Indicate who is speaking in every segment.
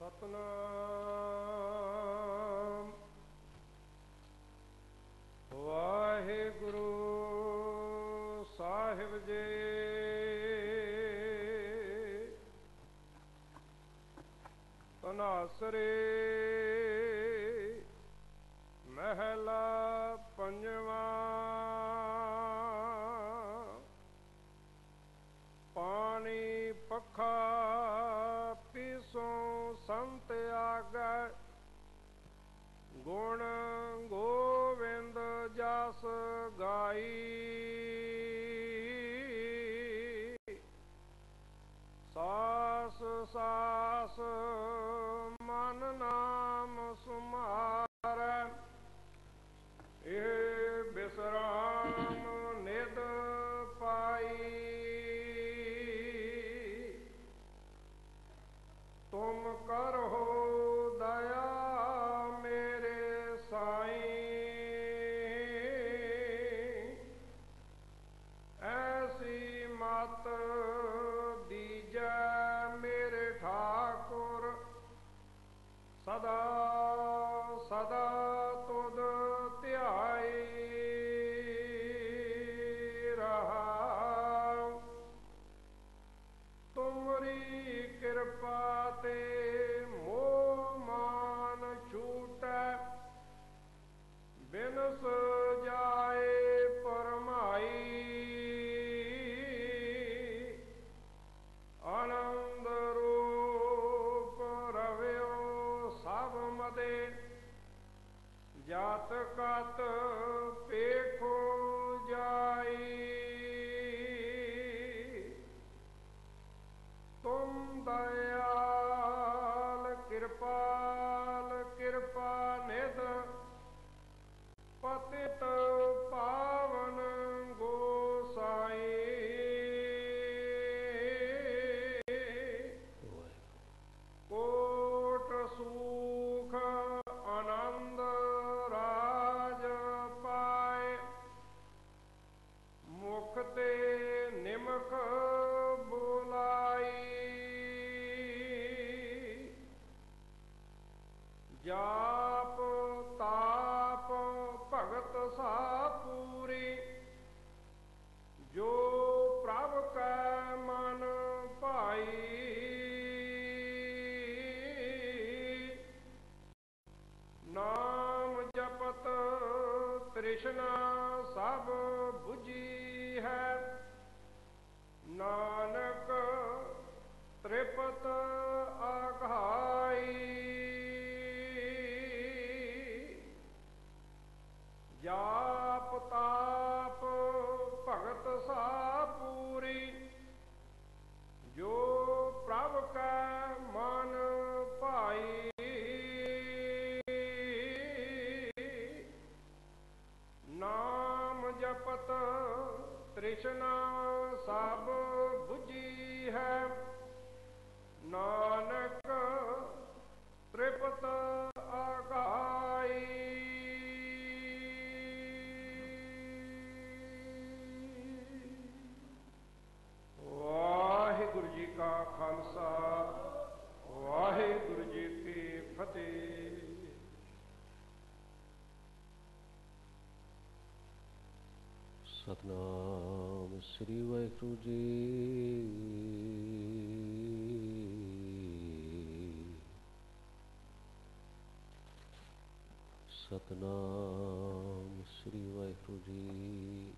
Speaker 1: सतनाम वाहिगुरु साहिब जी। तनासरे महला पंजवा। पानी पखा पीसों संत आगे, गुण गोविंद जस गाई। सास सास मन नाम सुमारै, ये विश्राम निद पाई। तुम करो दया मेरे साईं, ऐसी मत दीजै मेरे ठाकुर। सदा सदा तुद ध्याई रहा। तुमरी कृपा ते मोह मान छूटै, बिनस जाए परमाई। आनंद रूप रव्यो सब मदे, जात कत पेखो जाई। तुम दयाल कृपाल कृपा निध, पतित पावन गोसाई। कोट सुख आनंद राज पाए, मुख ते निमक बुलाई। जाप ताप भगत सा पूरी, जो प्रभ कै मन भाई। नाम जपत तृष्णा सब बुझी है, नानक तृपत आघाई। जाप ताप भगत सा पूरी, जो प्रभ कै मन भाई। नाम जपत तृष्णा सब बुझी है, नानक तृपत आघाई। वाहिगुरु जी का खालसा, वाहिगुरु जी की फतेह।
Speaker 2: सतनाम श्री वाहिगुरु जी। सतनाम श्री वाहिगुरु जी।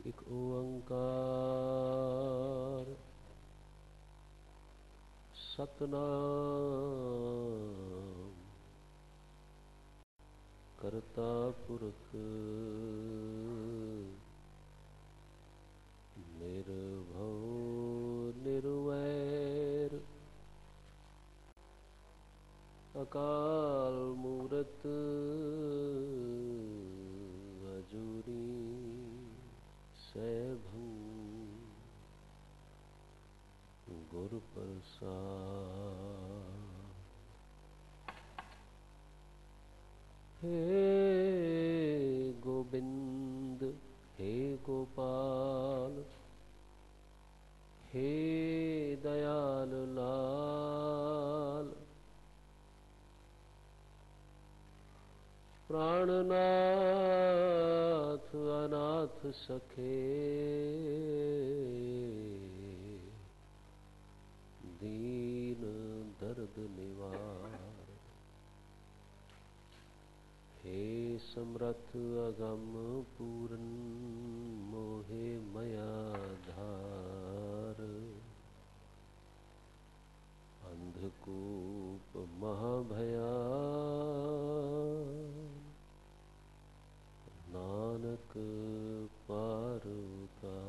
Speaker 2: एक ओंकार सतनाम करता पुरख निर्भव निर्वैर, अकाल मूरत अजूनी सैभं गुर प्रसाद। हे गोविंद हे गोपाल, हे दयाल लाल, सखे दीन दर्द निवार। हे समर्थ अगम पूरन मोहे मया धार। अंधकूप महाभया नानक पार उतार।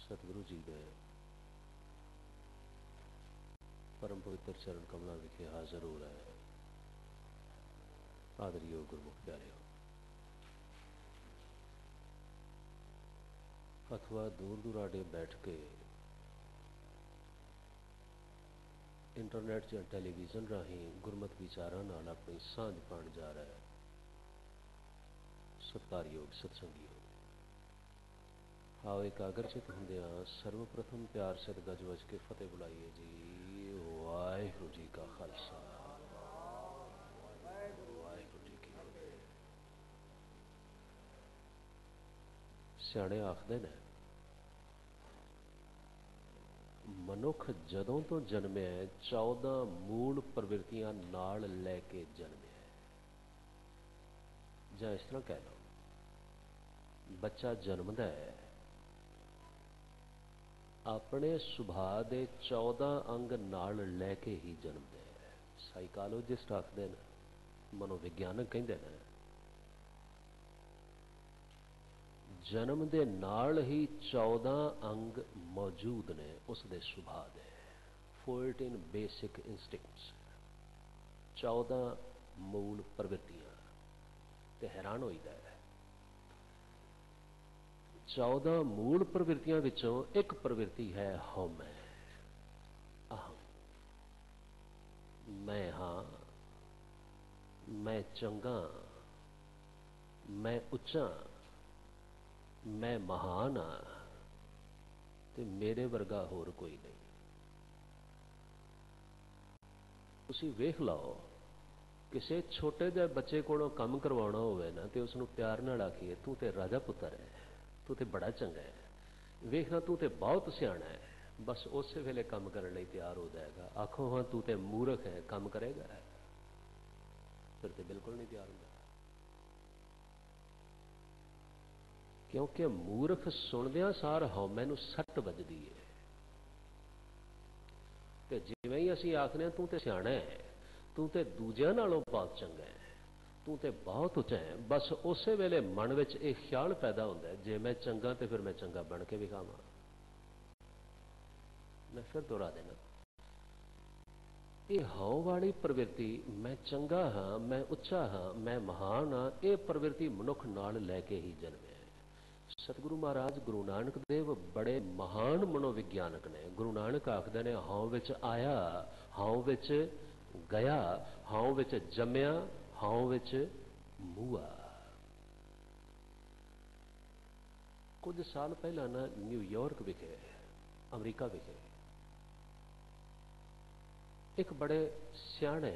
Speaker 2: सतगुरु जी ने परम पवित्र चरण कमला विखे हाजिर हो रहा है। आदरियो गुरमुख प्यारे हो, अथवा दूर दुराडे बैठ के इंटरनेट या टेलीविजन राही गुरमत विचारां नाल अपनी सांझ पाण जा रहा है। सत्कारयोग सत्संगियो, आओ एकाग्रचित होंदियां सर्वप्रथम प्यार सिर गज वज के फतेह बुलाइए जी। वाहिगुरू जी का खालसा, वाहिगुरू जी की फतेह। सियाणे आखदे ने मनुख जदों तो जन्मिया 14 मूल प्रवृत्तियां नाल लैके जन्मिया। जां इस तरह कह लो, बच्चा जन्मदा है अपने सुभाव के 14 अंग नाल लैके ही जन्मदा है। साइकोलॉजिस्ट आखदे ने, मनोविज्ञानक कहंदे ने, जन्म के नाल ही 14 अंग मौजूद ने उसके सुभाव दे। 14 बेसिक इंस्टिंक्ट्स, 14 मूल प्रवृत्तियां। ते हैरान होईदा है, 14 मूल प्रवृत्तियां विचों एक प्रवृत्ति है हौमै, अहम। मैं हाँ, मैं चंगा, मैं उच्चा, मैं महान हाँ ते मेरे वर्गा होर कोई नहीं। तुसीं वेख लाओ, किसी छोटे जे बच्चे कोलों काम करवाना होवे ना ते उसनूं प्यार नाल आखीए तू ते राजा पुत्र है, तू तो बड़ा चंगा है, वेखना तू तो बहुत सियाना है, बस उस वेले काम करने लई तैयार हो जाएगा। आखो हाँ तू तो मूर्ख है, काम करेगा, फिर तो बिल्कुल नहीं तैयार होगा। क्योंकि मूर्ख सुनदियां सार हौमै नूं सट वजदी है। ते जिवें ही असीं आखने तू तो सियाना है, तू तो दूजियां नालों बहुत चंगा है, तू तो बहुत उच्चा है, बस उस वेले मन में एक ख्याल पैदा होता है, जे मैं चंगा तो फिर मैं चंगा बन के विखावां। मैं फिर दोहरा देना, ये हौ वाली प्रवृत्ति, मैं चंगा हाँ, मैं उच्चा हाँ, मैं महान हाँ, ये प्रवृत्ति मनुख नाल लैके ही जन्मे। सतगुरु महाराज गुरु नानक देव बड़े महान मनोविज्ञानक ने। गुरु नानक आखदे ने, हौं विच आया, हौं विच गया, हौं विच जम्मिया, हौं विच मूआ। कुछ साल पहला ना न्यूयॉर्क विखे, अमरीका विखे, एक बड़े सियाणे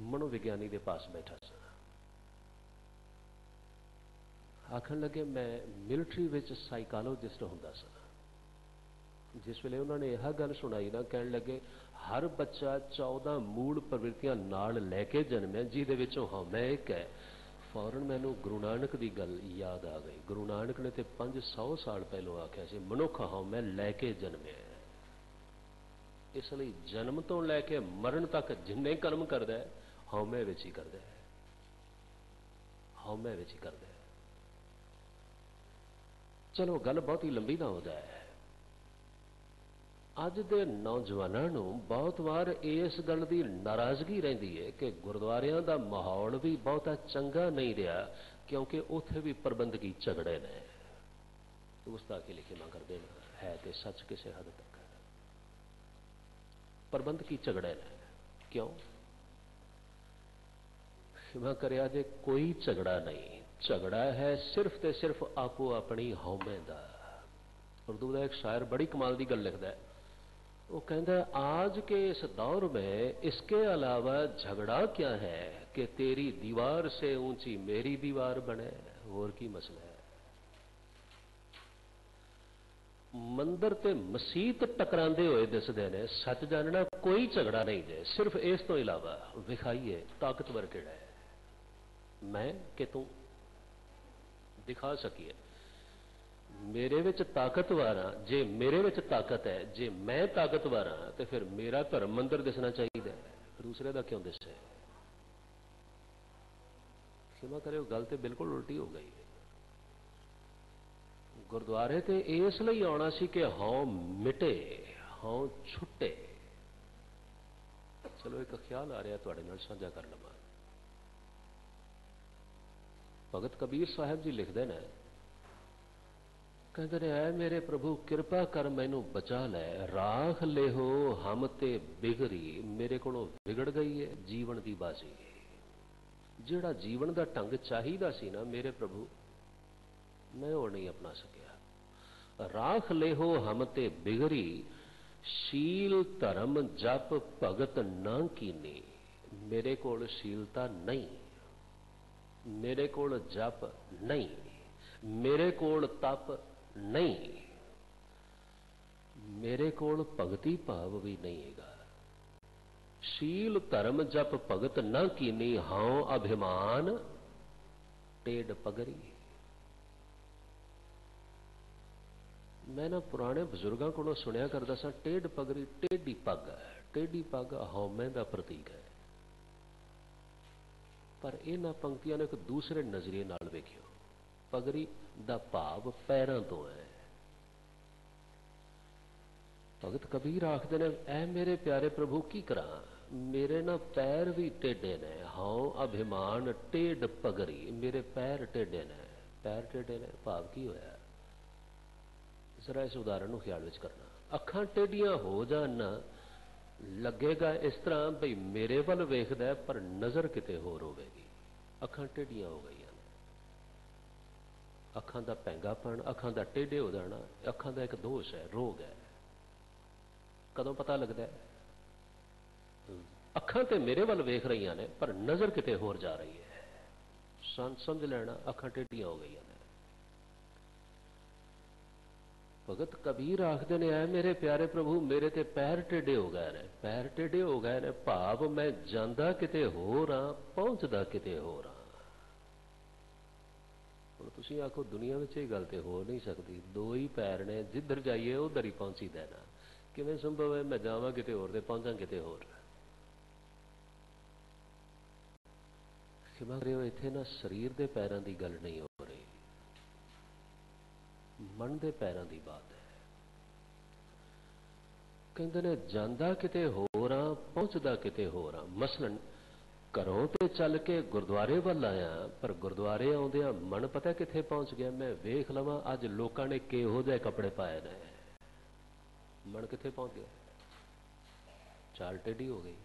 Speaker 2: मनोविज्ञानी के पास बैठा सा। आखन लगे मैं मिलिट्री विच साइकोलॉजिस्ट हुंदा सा। जिस वेले उन्होंने यह गल सुनाई ना, कहने लगे हर बच्चा 14 मूल प्रवृत्तियां नाल लैके जन्मिया, जिहदे विचों हौमै एक है। फौरन मैनू गुरु नानक की गल याद आ गई। गुरु नानक ने तो 500 साल पहलों आख्या सी, मनुख हौमै लैके जन्मिया। इसलिए जन्म तो लैके मरण तक जिन्ने कर्म करदा है हौमै विच ही करदा है, हौमै विच ही करदा है। चलो गल बहुत ही लंबी ना हो जाए। अज दे नौजवानों नूं बहुत बार इस गल की नाराजगी रहिंदी है कि गुरुद्वारियां दा माहौल भी बहुता चंगा नहीं रहा, क्योंकि उत्थे भी प्रबंधकी झगड़े ने। गुस्ताखी लिखे मां करदे है तो सच किसी हद तक प्रबंधकी झगड़े ने। क्यों? क्षमा करिया जे, कोई झगड़ा नहीं, झगड़ा है सिर्फ ते सिर्फ आपो अपनी हौमे दा। उर्दू का एक शायर बड़ी कमाल की गल लिखता है, वो कहता है आज के इस दौर में इसके अलावा झगड़ा क्या है कि तेरी दीवार से ऊंची मेरी दीवार बने, और की मसला है। मंदिर ते मसीत टकरांदे हुए दिसदे ने, सच जानना कोई झगड़ा नहीं जे, सिर्फ इस तो इलावा विखाइए ताकतवर किहड़ा है, मैं कि तू दिखा सकीए। मेरे विच ताकतवर हाँ, जे मेरे विच ताकत है, जे मैं ताकतवर हाँ तो फिर मेरा धर्म मंदिर दिसना चाहिए, फिर दूसरे का क्यों दिसे। क्षमा करो, गल तो बिल्कुल उल्टी हो गई। गुरुद्वारे ते इसलिए आना सी कि हाँ मिटे हाँ छुटे। चलो एक ख्याल आ रहा तुहाडे नाल साझा कर लवां। भगत कबीर साहब जी लिखते हैं, कहते हैं मेरे प्रभु कृपा कर मैनू बचा लै, राख ले हो हम ते बिगड़ी, मेरे को बिगड़ गई है जीवन की बाजी। जिहड़ा जीवन का ढंग चाहिदा सी ना मेरे प्रभु, मैं वो नहीं अपना सकिया। राख ले हो हम ते बिगड़ी, शील धर्म जप भगत ना कीनी, मेरे कोल शीलता नहीं, मेरे कोल जप नहीं, मेरे कोल तप नहीं, मेरे कोल भगती भाव भी नहीं हैगा। शील धर्म जप भगत ना कीनी, हां अभिमान टेढ़ पगरी। मैं ना पुराने बुजुर्गों को सुनिया करता सा, टेढ़ पगरी टेढ़ी पग है, टेढ़ी पग हौमे का प्रतीक है। पर इन्हां पंक्तियों ने एक दूसरे नजरिए नाल वेखियो, पगड़ी दा भाव पैरों तो है। भगत कबीर आखदे ने, ऐ मेरे प्यारे प्रभु की करा, मेरे ना पैर भी टेढ़े ने, हाँ अभिमान टेढ़ पगड़ी, मेरे पैर टेढ़े ने। पैर टेढ़े ने भाव की होया, जरा इस उदाहरण को ख्याल विच करना। अखां टेढ़ियां हो जान, लगेगा इस तरह भाई मेरे वल वेखदा है पर नजर किते होर होवेगी। अखां टेढ़ियां हो गई, अखां दा पैंगापन, अखां दा टेढ़े हो जाना, अखां दा एक दोष है, रोग है। कदों पता लगता है? अखां ते मेरे वल वेख रही ने पर नजर किते होर जा रही है। समझ लेना अखां टेढ़ियां हो गई ने। भगत कबीर आखदे ने, ऐ मेरे प्यारे प्रभु मेरे ते पैर टेढ़े हो गए ने, पैर टेढ़े हो गए ने भाव मैं जांदा किते होर हां, पहुंचदा किते होर हां। हुण तुसीं आखो दुनिया में ये गल तो हो नहीं सकती, दो ही पैर ने, जिधर जाइए उधर ही पहुंची देना। किवें संभव है मैं जावां किते होर ते पहुंचा किते होर। क्षमा करियो, इत्थे ना शरीर के पैरों की गल नहीं हो रही, मन के पैरों की बात है। कहते ने जांदा किते होर हां, पहुंचदा किते होर हां। मसलन घरों ते चल के गुरुद्वारे वाल आया, पर गुरुद्वारे आउंदियां मन पता किथे पहुंच गया, मैं वेख लवां अज लोकां ने किहो जिहे कपड़े पाए ने, मन किथे पहुंच गया, चाल टेढ़ी हो गई।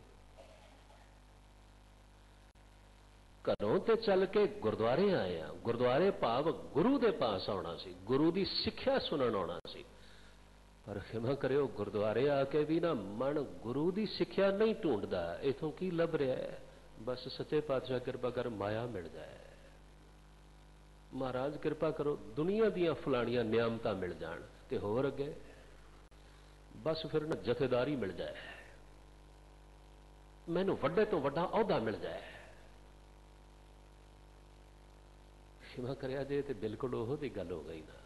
Speaker 2: घरों ते चल के गुरुद्वारे आया, गुरुद्वारे भाव गुरु दे पास आना सी, गुरु की सिक्ख्या सुनन आना सी, पर क्षमा करियो गुरुद्वारे आके भी ना मन गुरु की सिक्ख्या नहीं ढूंढता। इथों की लभ रहा है, बस सच्चे पातशाह कृपा कर माया मिल जाए, महाराज कृपा करो दुनिया दियां फलानियां नियामतां मिल जान, ते होर अगे बस फिर ना जथेदारी मिल जाए, मैनू वड्डे तो वड्डा अहुदा मिल जाए। क्षमा करिया जे ते बिल्कुल ओहो दी गल हो गई ना।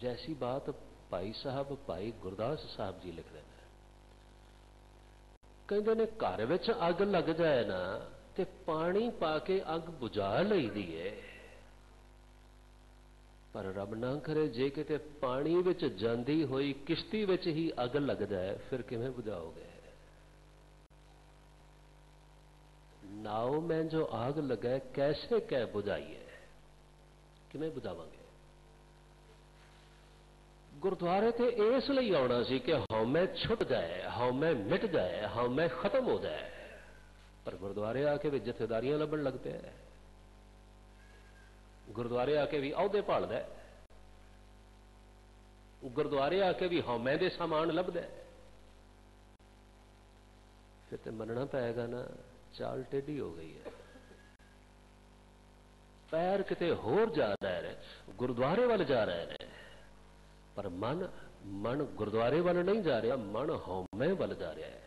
Speaker 2: जैसी बात भाई साहब भाई गुरदास साहब जी लिखते हैं, कहते ने घर विच अग लग जाए ना ते पानी पा के अग बुझा लईदी है, पर रब ना करे जे किते पानी विच जांदी होई किश्ती विच ही अग लग जाए, फिर किवें बुझाओगे? नाव में जो आग लगे कैसे कै बुझाइए, किवें बुझावांगे? गुरुद्वारे ते इसलिए आना सी कि हौमै छुट जाए, हौमै मिट जाए, हौमै खत्म हो जाए, पर गुरुद्वारे आके भी जथेदारियां लभन लग पे, गुरुद्वारे आके भी अहुदे भालदा, गुरुद्वारे आके भी हौमे दे सामान लभदा है, फिर तो मनना पेगा ना चाल टेढ़ी हो गई है। पैर किते होर जा रहे ने, गुरुद्वारे वाल जा रहे ने, पर मन मन गुरुद्वारे वाल नहीं जा रहा, मन हौमे वाल जा रहा है।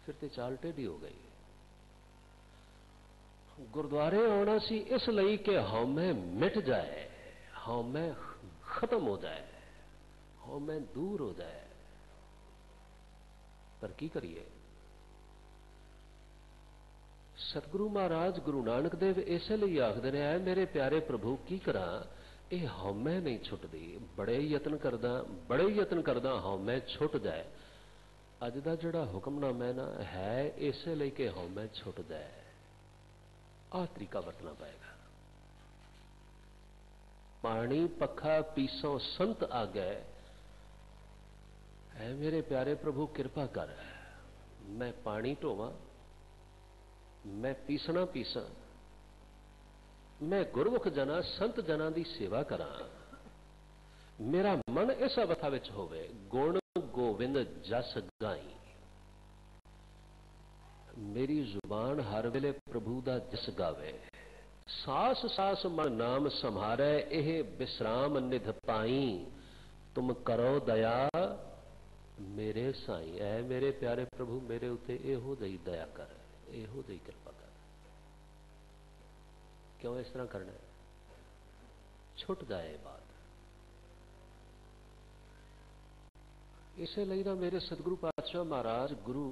Speaker 2: फिर तो चाल टेढ़ी हो गई। गुरुद्वारे आना सी इसलिए कि हौमे मिट जाए, हौमे खत्म हो जाए, हौमे दूर हो जाए। पर की करिए? सतगुरु महाराज गुरु नानक देव इसलिए आखदे ने, मेरे प्यारे प्रभु की करा, यह हौमे नहीं छुटदी, बड़े यत्न करदा हौमे छुट जाए। अज दा जिहड़ा हुक्मनामा है ना, है इसलिए कि हौमे छुट जाए। आ तरीका वरतना पएगा। पानी पखा पीसों संत आ गए, है मेरे प्यारे प्रभु कृपा कर, मैं पानी ढोवां, मैं पीसना पीसा, मैं गुरमुख जना संत जना की सेवा करा, मेरा मन इस अवस्था विच होवे, गुण गोविंद जस गाई, मेरी जुबान हर वेले प्रभु दा जस गावे, सास सास मन नाम संभारै, एह विश्राम निध पाई, तुम करो दया मेरे साई। ऐ मेरे प्यारे प्रभु मेरे उत्ते एहो जही दया कर, एहो जही कृपा कर। क्यों इस तरह करना है? छुट जाए बात। इसलिए ना मेरे सतगुरु पातशाह महाराज गुरु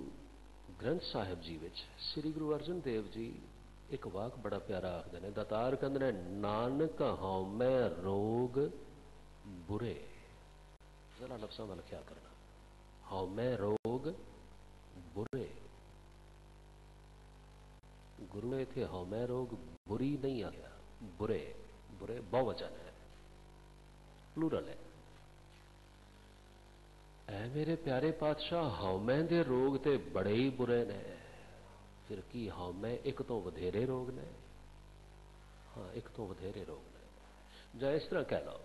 Speaker 2: ग्रंथ साहिब जी विच श्री गुरु अर्जन देव जी एक वाक बड़ा प्यारा आखदे ने, दातार कहंदे ने, नानक हौमै रोग बुरे। जरा लफ्ज़ां वाल ख्याल करना, हौमै रोग बुरे। गुरु ने इत्थे हौमै रोग बुरी नहीं आया, बुरे, बुरे बहुवचन है, प्लूरल है। ऐ मेरे प्यारे पातशाह हौमै दे रोग ते बड़े ही बुरे ने। फिर की हौमै एक तो वधेरे रोग ने? हाँ, एक तो वधेरे रोग ने। ਜਾਂ इस तरह कह लो,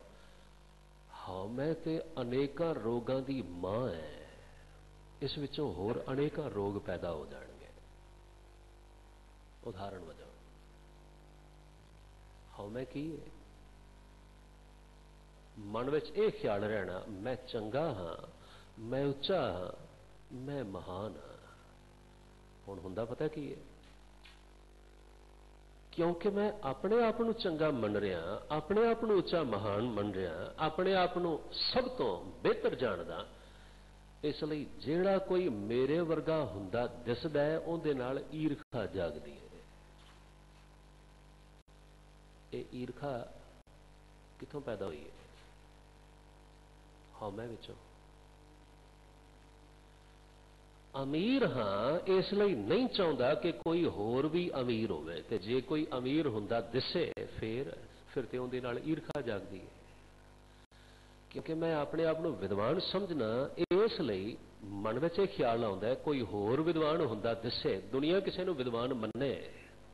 Speaker 2: हौमै ते अनेकां रोगां दी मां है, इस विचों होर अनेकां रोग पैदा हो जाएंगे। उदाहरण वजों हौमै की है? मन विच यह ख्याल रहना, मैं चंगा हाँ, मैं उच्चा हाँ, मैं महान हाँ। हुण हुंदा पता की है? क्योंकि मैं अपने आप को चंगा मन रहा, अपने आप को उच्चा महान मन रहा, अपने आप को सब तो बेहतर जानदा, इसलिए जेड़ा कोई मेरे वर्गा हुंदा दिसदा है, उहदे नाल ईर्खा जागदी है। ये ईर्खा किथों पैदा हुई है? हौमै विचों। अमीर हाँ इसलिए नहीं चाहता कि कोई होर भी अमीर होवे, ते जे कोई अमीर हुंदा दिसे फिर ते उहदे नाल ईर्खा जागदी है। क्योंकि मैं अपने आप को विद्वान समझना, इसलिए मन में यह ख्याल आता है कोई होर विद्वान हुंदा दिसे, दुनिया किसी को विद्वान मन्ने,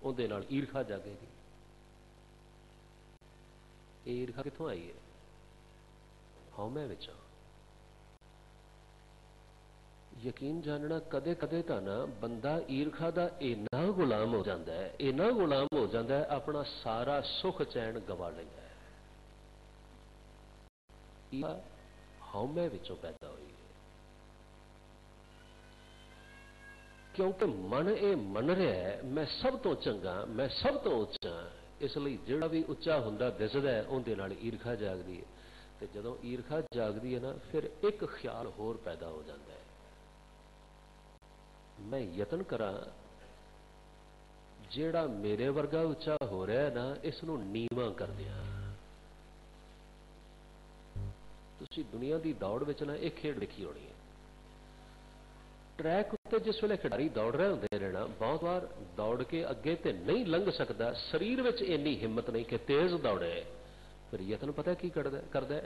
Speaker 2: उहदे नाल ईर्खा जागेगी। ये ईर्खा कित्थों आई है? हौमै विचों। यकीन जानना, कदे कदे तो ना बंदा ईर्खा का इन्ना गुलाम हो जाता है, इन्ना गुलाम हो जाता है, अपना सारा सुख चैन गवा लेता है। हौमै विचों पैदा हुई है। क्योंकि मन ये मन रहा है मैं सब तो चंगा, मैं सब तो उच्चा, इसलिए जिहड़ा भी उच्चा हुंदा दिसदा है उहदे नाल ईर्खा जागदी है। तो जदों ईर्खा जागदी है ना, फिर एक ख्याल होर पैदा हो जाता है, मैं यतन करा जेड़ा मेरे वर्गा उच्चा हो रहा है ना, इसनूं नीवां कर दिया। तुसीं दुनिया की दौड़ विच ना एक खेड देखी होनी है, ट्रैक उत्ते जिस वेले खिडारी दौड़ रहे होंदे ने ना, बहुत बार दौड़ के अगे तो नहीं लंघ सकता, शरीर विच इन्नी हिम्मत नहीं कि तेज दौड़े, फिर यतन पता की करदा है,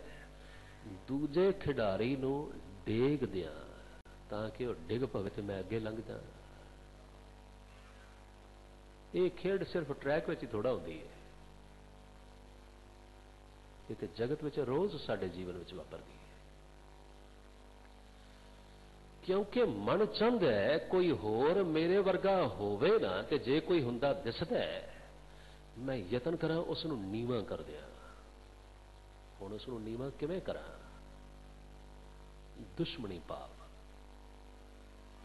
Speaker 2: दूजे खिडारी नूं डेग दियां ताकि वह डिग पवे तो मैं अगे लंघ जा। ये खेड सिर्फ ट्रैक में ही थोड़ा होती है। ये तो जगत में रोज साडे जीवन में वापरदी है। क्योंकि मन चाहता है कोई होर मेरे वर्गा होवे ना, ते जे कोई हुंदा दिसदा है मैं यतन करा उसनूं नीवा कर दिया। हुण उसनूं नीवा किवें करा? दुश्मनी भाव,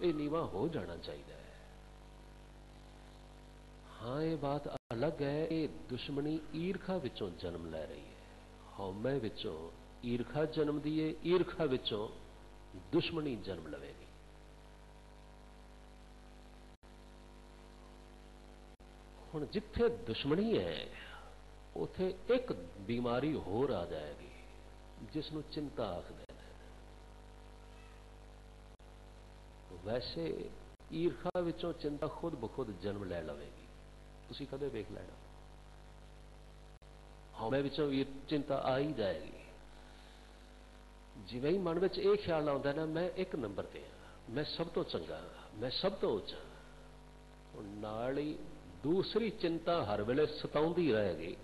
Speaker 2: ये नीवा हो जाना चाहिए। हाँ, ये बात अलग है कि दुश्मनी ईरखा विचों जन्म लै रही है, हौमे विचों ईरखा जन्म दी है, ईरखा विचों दुश्मनी जन्म लवेगी। हुण जिथे दुश्मनी है उथे एक बीमारी होर आ जाएगी जिसनों चिंता आखदे ने। वैसे ईरखा विचों चिंता खुद ब खुद जन्म लै लवेगी, तुसी कदे वेख लेना। हौमे विचों चिंता आ ही जाएगी। जिवें ही मन में यह ख्याल आता ना मैं एक नंबर ते हाँ, मैं सब तो चंगा, मैं सब तो उच्च, नाल ही दूसरी चिंता हर वेले सताउंदी रहेगी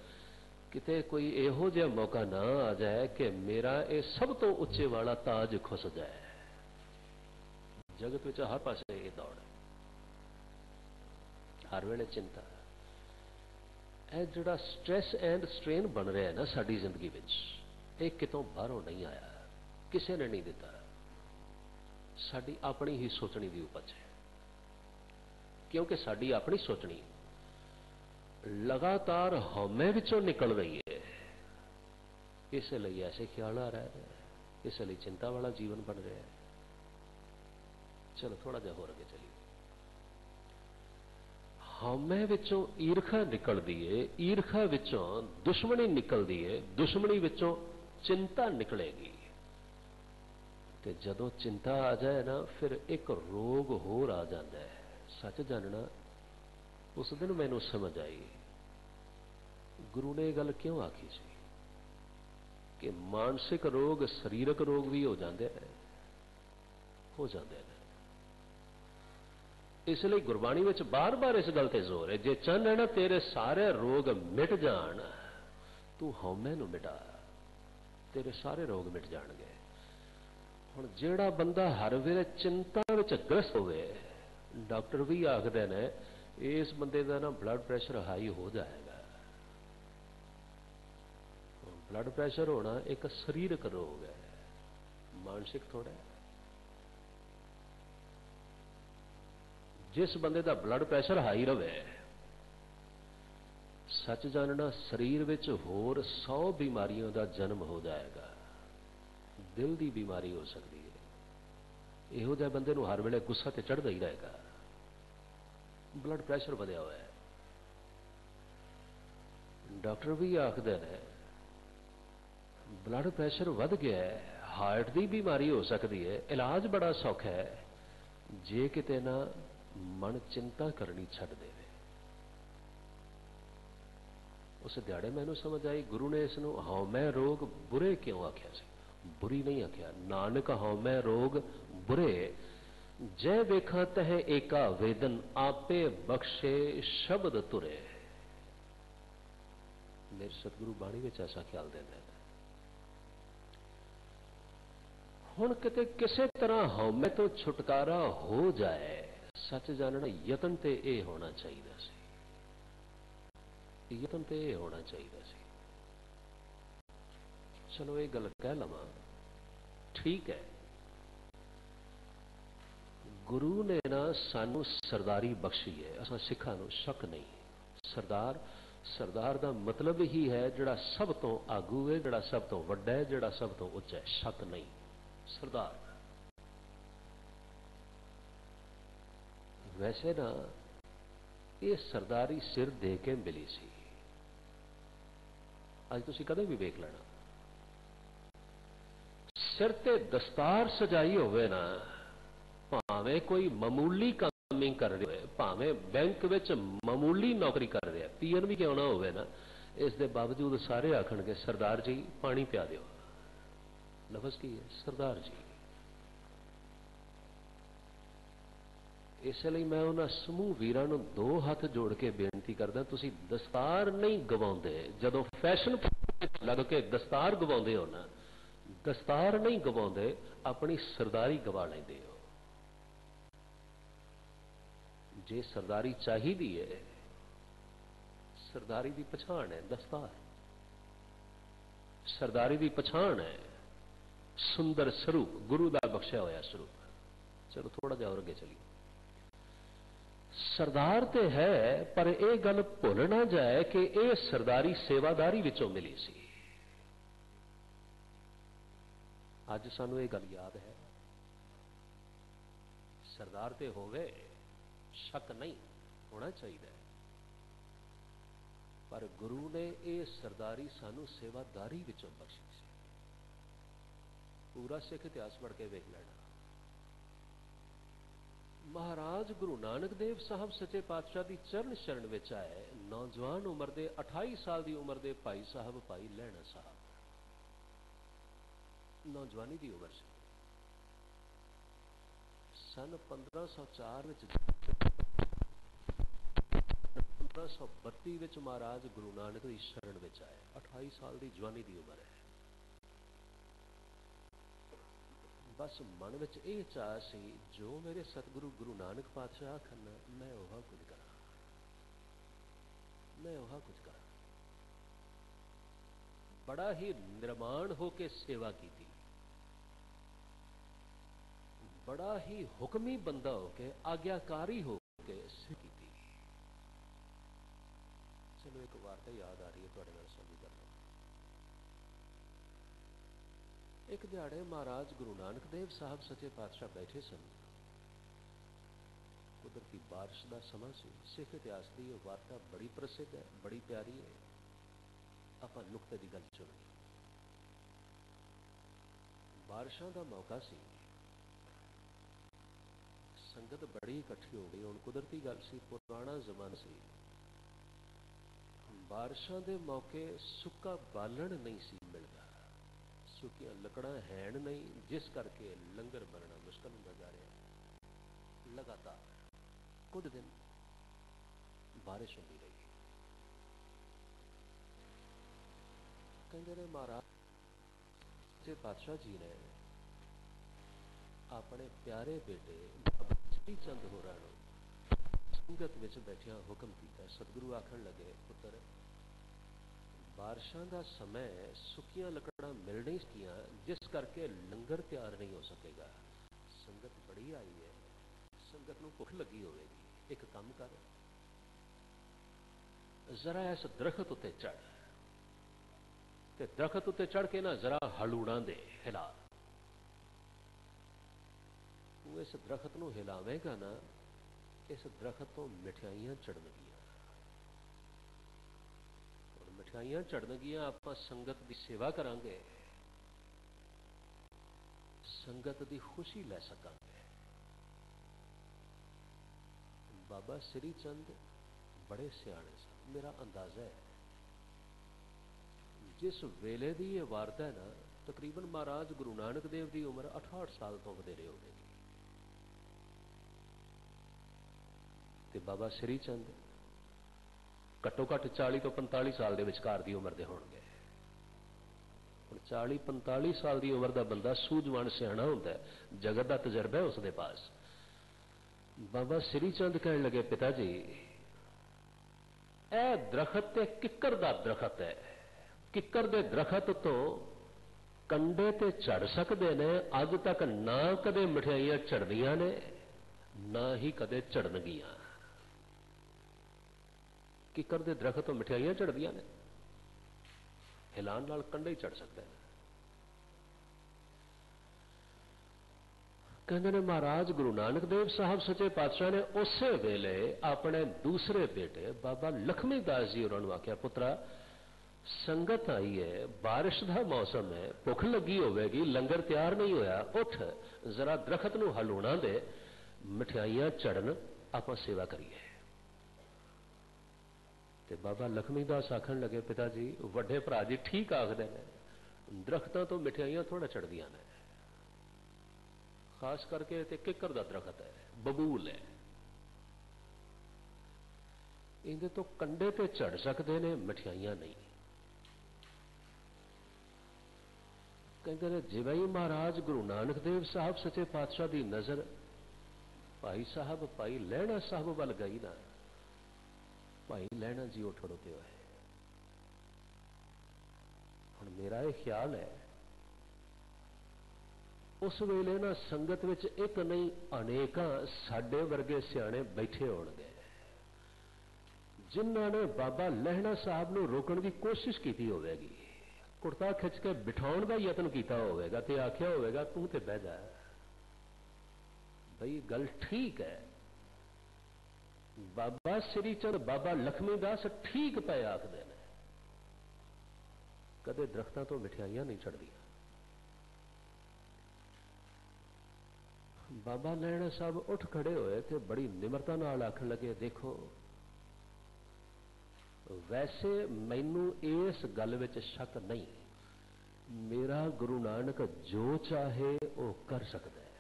Speaker 2: किते कोई इहो जिहा मौका ना आ जाए कि मेरा ये सब तो उच्चे वाला ताज खुस जाए। जगत में हर पासे ये दौड़ है, हर वेले चिंता। यह जिहड़ा स्ट्रैस एंड स्ट्रेन बन रहा है ना साडी जिंदगी विच, ये कितों बाहरों नहीं आया, किसी ने नहीं दिता, साडी अपनी ही सोचनी की उपज है। क्योंकि साडी अपनी सोचनी लगातार हौमे विचों निकल रही है, इसलिए ऐसे ख्याल आ रहा है, इसलिए चिंता वाला जीवन बन रहा है। चलो थोड़ा जिहा होर अगे चलिए। हौमे विचों ईरखा निकलती है, ईरखा विचों दुश्मनी निकलती है, दुश्मनी विचों चिंता निकलेगी। ते जदों चिंता आ जाए ना फिर एक रोग होर आ जाता है। सच जानना उस दिन मैनू समझ आई गुरु ने गल क्यों आखी सी कि मानसिक रोग शरीरक रोग भी हो जाते हैं, हो जाते हैं। इसलिए गुरबाणी में बार बार इस गल ते जोर है, जे चाहना है ना तेरे सारे रोग मिट जान, तू हौमे नूं मिटा, तेरे सारे रोग मिट जाणगे। हुण जिहड़ा बंदा हर वेले चिंता विच ग्रस्त होवे, डॉक्टर भी आखदे ने इस बंदे का ना ब्लड प्रेशर हाई हो जाएगा। ब्लड प्रेशर होना एक शरीरक रोग है, मानसिक थोड़ा है। जिस बंदे का ब्लड प्रेशर हाई रहे, सच जानना शरीर विच होर 100 बीमारियों का जन्म हो जाएगा। दिल की बीमारी हो सकती है, इहो जिहे बंदे नूं हर वेले गुस्सा ते चढ़दा ही रहेगा, ब्लड प्रेशर बढ़िया हुआ है। डॉक्टर भी आखदे ने ब्लड प्रेशर वध गया है, हार्ट की बीमारी हो सकती है, इलाज बड़ा सौखा है जे किते ना मन चिंता करनी छड्ड देवे। उस दिहाड़े मैनू समझ आई गुरु ने इसनूं हौमे रोग बुरे क्यों आख्या सी। बुरी नहीं आख्या, नानक हौमे रोग बुरे जय वेखा तह एका वेदन आपे बख्शे शब्द तुरे। मेरे सतगुरु बाणी में ऐसा ख्याल देते हैं। हुण किते किसी तरह हौमे तो छुटकारा हो जाए, सच जानना यतन ते ये होना चाहिए सी, यतन ते ये होना चाहिए सी। चलो ये गल कह लवां, ठीक है गुरु ने ना सानू सरदारी बख्शी है, असां सिखां नूं शक नहीं। सरदार सरदार का मतलब ही है जिहड़ा सब तो आगू है, जिहड़ा सब तो वड्डा है, जिहड़ा सब तो उच्च है, शक नहीं। सरदार वैसे ना ये सरदारी सिर दे के मिली सी। अज तुसीं कदे भी वेख लेना, सिर ते दस्तार सजाई होवे ना, भावें कोई मामूली काम ही कर रहे हो, भावें बैंक विच मामूली नौकरी कर रहा है, पीएन भी क्यों ना होवे ना, इस दे बावजूद सारे आखणगे सरदार जी पानी पिया दिओ। लफज की है सरदार जी। इसलिए मैं उन्होंने समूह वीरां नूं 2 हाथ जोड़ के बेनती करदा, तुसीं दस्तार नहीं गवाउंदे, जदों फैशन लग के दस्तार गवाउंदे हो ना, दस्तार नहीं गवाउंदे, अपनी सरदारी गवा लेंदे हो। जे सरदारी चाहिदी है, सरदारी की पछाण है दस्तार, सरदारी की पछाण है सुंदर स्वरूप, गुरु का बख्शिया होया स्वरूप। चलो थोड़ा जा और अगे चलिए। सरदार तो है, पर यह गल भुल ना जाए कि यह सरदारी सेवादारी विचों मिली सी। अज सानू ये गल याद है। सरदार तो होवे, शक नहीं, होना चाहिए, पर गुरु ने यह सरदारी सानू सेवादारी विचों बख्शी सी। पूरा सिख इतिहास पढ़ के वेख लेना। महाराज गुरु नानक देव साहब सच्चे पातशाह की चरण शरण विच आए। नौजवान उम्र के 28 साल की उम्र के भाई साहब, भाई लहणा साहब, नौजवानी की उम्र से सन 1504 1532 महाराज गुरु नानक की शरण विच आए। 28 साल की जवानी की उम्र है। बस मन विच यह चाह सी, जो मेरे सतगुरु गुरु नानक पातशाह आखन मैं वह कुछ करा, मैं वह कुछ करा। बड़ा ही निर्माण होके सेवा की थी, बड़ा ही हुक्मी बंदा होके, आज्ञाकारी होके सेवा की थी। चलो एक वार्ता याद आ रही है, थोड़े नाल साझी करना। एक दिहाड़े महाराज गुरु नानक देव साहब सच्चे पातशाह बैठे सन। कुदरती बारिश का समा सी। सिख इतिहास की यह वार्ता बड़ी प्रसिद्ध है, बड़ी प्यारी है। आप नुकते की गल चुनी। बारिशों का मौका सी, संगत बड़ी इकट्ठी हो गई। हुण कुदरती गल सी, पुराना जमाना सी, बारिशों के मौके सुक्का बालन नहीं सी मिलता, सुखियां लकड़ा हैन नहीं, जिस करके लंगर बनना मुश्किल होता जा रहा। लगातार कुछ दिन बारिश होती रही। कहते ने महाराज सच्चे पातशाह जी ने अपने प्यारे बेटे बाबा श्री चंद होरां नूं संगत विच बैठिया हुक्म किया। सतगुरु आखन लगे, पुत्र बारिशों का समय सुखियां लकड़ा मिल नहीं सकियां, जिस करके लंगर तैयार नहीं हो सकेगा। संगत बड़ी आई है, संगत नूं भुख लगी होगी। एक काम कर, जरा इस दरखत उत्ते चढ़, ते दरखत उत्ते चढ़ के ना जरा हलूणा दे, हिला। तू इस दरखत नूं हिलावेगा ना, इस दरखत तो मिठाइयां चढ़नगियां। मिठाइयां चढ़नगियां, आपां संगत की सेवा करांगे, संगत की खुशी लै सकांगे। बाबा श्री चंद बड़े सियाणे सन। मेरा अंदाजा है जिस वेले की यह वारता है ना, तकरीबन महाराज गुरु नानक देव की उम्र 68 साल तो वधेरे होगी। ते बाबा श्री चंद घट्टो घट्ट 40 तो 45 साल के विचकार की उम्र के होंगे। 40-45 साल की उम्र का बंदा सूझवान सियाणा होंदा है, जगत का तजर्बा है उसके पास। बाबा श्री चंद कहने लगे, पिताजी ए दरखत ते किक्कर का दरखत है, किक्कर के दरखत तो कंडे ते चढ़ सकते हैं। अज तक ना कदे मिठाइयां चढ़दियां ने, ना ही कदे चढ़नगियां। किक्कर के दरखत तो मिठाइयां चढ़दियां ने, हिलान नाल कंडे ही चढ़ सकते हैं। कहते ने महाराज गुरु नानक देव साहब सच्चे पातशाह ने उस वेले अपने दूसरे बेटे बाबा लक्ष्मी दास जी होरां नूं आख्या, पुत्रा संगत आई है, बारिश का मौसम है, भुख लगी होगी, लंगर तैयार नहीं होया, उठ जरा दरखत नूं हलूणा दे, मिठाइयां चढ़न, आपां सेवा करिए। ते बाबा लक्ष्मी दास आखन लगे, पिताजी वड्डे भरा जी ठीक आखदे ने, दरख्तां तो मिठाइयां थोड़ा चढ़दियां ने, खास करके ते किक्कर दा दरख्त है, बबूल है, इहदे तो कंडे ते चढ़ सकते ने, मिठाइयां नहीं। कहते हैं जिवें ही महाराज गुरु नानक देव साहब सच्चे पातशाह की नज़र भाई साहब भाई लहणा साहब वाल गई ना, भाई लहणा जी उठ खड़ोते हुए। हुण मेरा यह ख्याल है उस वेले ना संगत विच एक नहीं अनेकां साडे वर्गे सियाणे बैठे होणगे जिन्हां ने बाबा लहणा साहब नूं रोकण की कोशिश की होवेगी, कुर्ता खिंच के बिठाउण का यतन किया होवेगा ते आख्या होवेगा तू ते बह जा भाई गल ठीक है। बाबा श्रीचंद बाबा लक्ष्मीदास ठीक पे आखदे ने कदे दरख्तां तो मिठाइयां नहीं चढ़दियां। बाबा लहणा साहब उठ खड़े होए थे बड़ी निमरता नाल आखण लगे देखो वैसे मैनू इस गल विच शक नहीं, मेरा गुरु नानक जो चाहे वो कर सकता है,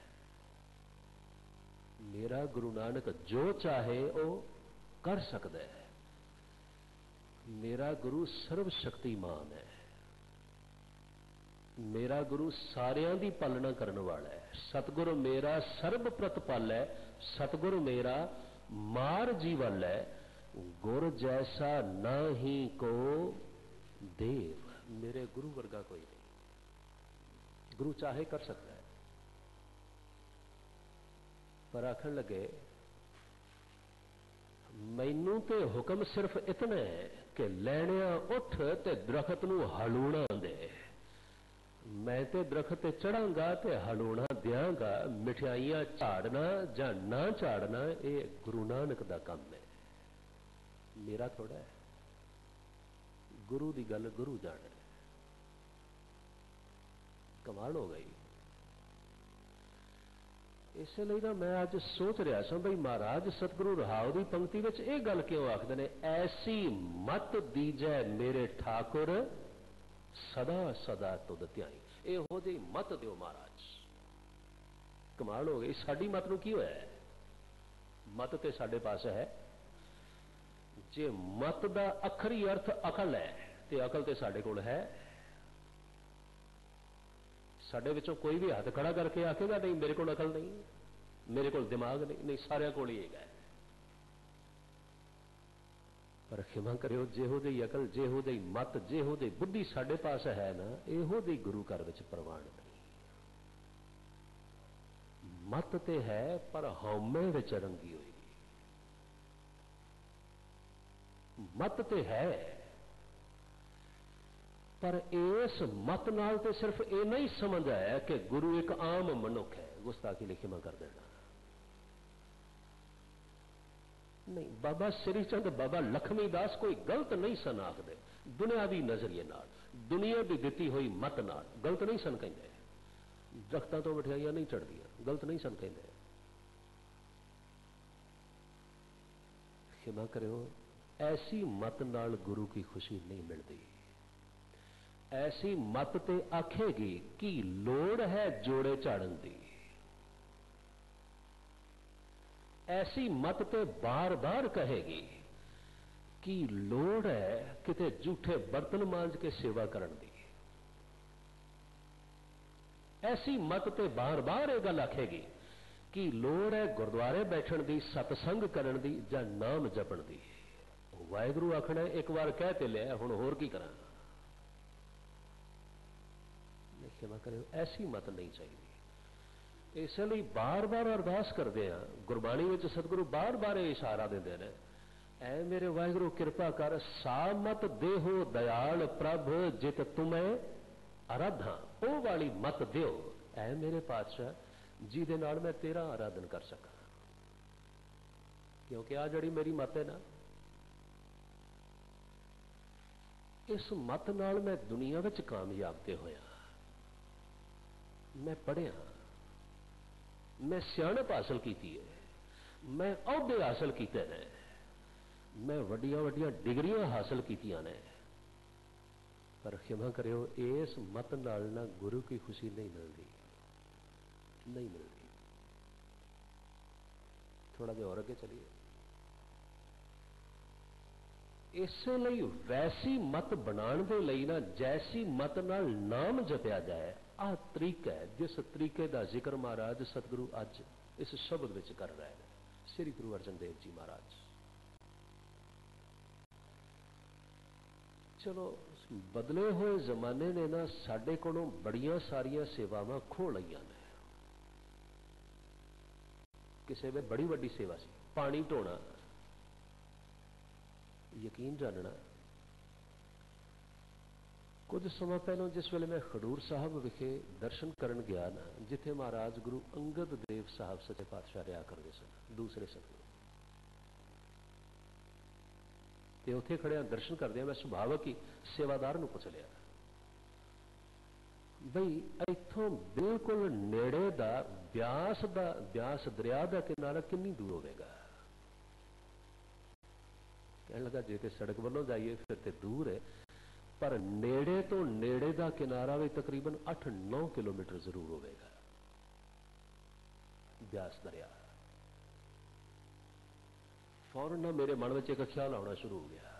Speaker 2: मेरा गुरु नानक जो चाहे वो कर सकता है, मेरा गुरु सर्वशक्तिमान है, मेरा गुरु सारियां दी पालना करने वाला है, सतगुरु मेरा सर्व प्रतपाल है, सतगुरु मेरा मार जीवल है, गुर जैसा ना ही को देव, मेरे गुरु वर्गा कोई नहीं, गुरु चाहे कर सकता है। पर आखण लगे मैनू ते हुक्म सिर्फ इतना है कि लैणिया उठ ते दरखत नूं हलूणा दे, मैं ते दरखत ते चढ़ांगा ते हलूणा दियांगा, मिठाइयां झाड़ना जां ना झाड़ना ये गुरु नानक दा काम है, मेरा थोड़ा है। गुरु दी गल गुरु जाने, कमाल हो गई। इसलिए ना मैं आज सोच रहा था भाई महाराज सतगुरु रहाओ की पंक्ति में यह गल क्यों आखते ने, ऐसी मत दीजै मेरे ठाकुर सदा सदा तुद ध्याई, इहो जी मत दियो महाराज। कमाल हो गई, साडी मत नूं की होया है, मत ते साडे पास है, जे मत दा अखरी अर्थ अकल है ते अकल ते साडे कोल है। साडे विचों कोई भी हाथ खड़ा करके आखेगा नहीं मेरे को अकल नहीं, मेरे को दिमाग नहीं, नहीं सारे कोल ही है। पर क्षमा करियो जेहो जी अकल जेहो जी मत जेहो जी बुद्धि साडे पास है ना, इहो जी गुरु घर विच प्रवान नहीं। मत ते है पर हौमे विच रंगी हुई, मत ते है पर इस मत नाल ते सिर्फ इना ही समझ आया कि गुरु एक आम मनुख है, गुस्ताखी लिखी मैं कर देना नहीं। बाबा श्रीचंद बाबा लक्ष्मीदास कोई गलत नहीं सन आखदे, दुनियावी नजरिए नाल दुनिया की दिती हुई मत नाल गलत नहीं सन कहते, दरख्तां तो मिठाइयां नहीं चढ़दियां गलत नहीं सन कहते। क्षमा करो, ऐसी मत नाल गुरु की खुशी नहीं मिलती। ऐसी मत ते आखेगी कि लोड़ है जोड़े झाड़न दी, ऐसी मत ते बार बार कहेगी कि लोड़ है किते झूठे बर्तन मांज के सेवा करन दी, ऐसी मत ते बार बार यह गल आखेगी कि लोड़ है गुरुद्वारे बैठन दी सतसंग करन दी जां नाम जपण दी। वाहिगुरू आखना एक बार कह ते लिया हुण होर की करा, क्षमा करो ऐसी मत नहीं चाहिए। इसलिए बार बार अरदास करते हैं, गुरबाणी में सतगुरु बार बार इशारा देते हैं, ऐ मेरे वाहिगुरू कृपा कर सा मत देहो दयाल प्रभ जित तुम्हें आराधा, वो वाली मत दियो ऐ मेरे पातशाह जिहदे नाल मैं तेरा आराधन कर सका, क्योंकि आ जड़ी मेरी मत है ना, इस मत नाल मैं दुनिया विच कामयाब ते होया, मैं पढ़िया, मैं सियाणप हासिल की है, मैं अहुदे हासिल किए ने, मैं वड्डियां वड्डियां डिग्रियां हासिल कीतियां ने, पर क्षमा करियो इस मत नाल ना गुरु की खुशी नहीं मिलती, नहीं मिलती। थोड़ा जिहा और अगे चलिए। इसलिए वैसी मत बनाने दे लई ना जैसी मत नाल नाम जपया जाए आह तरीका है जिस तरीके का जिक्र महाराज सतगुरु अज इस शब्द विच कर रहे हैं। श्री गुरु अर्जन देव जी महाराज चलो बदले हुए जमाने ने ना साडे कोलों बड़ियां सारियां सेवावां खोह लईयां ने। किसी में बड़ी वड्डी सेवा सी पानी ढोना, यकीन जानना कुछ समय पहलों जिस वेले मैं खडूर साहब विखे दर्शन करन गया ना, जिथे महाराज गुरु अंगद देव साहब सच्चे पातशाह रहा करते सन, दूसरे सतगुरु ते उत्थे खड़िया दर्शन करदे मैं सुभावक ही सेवादार नूं पुछ लिया बई इत्थों बिल्कुल नेड़े दा ब्यास दरिया का किनारा कितनी दूर होगा। कहने लगा जे ते सड़क वालों जाइए फिर ते दूर है, पर नेड़े तो नेड़े का किनारा भी तकरीबन 8-9 किलोमीटर जरूर होगा ब्यास दरिया। फौरन ना मेरे मन में एक ख्याल आना शुरू हो गया,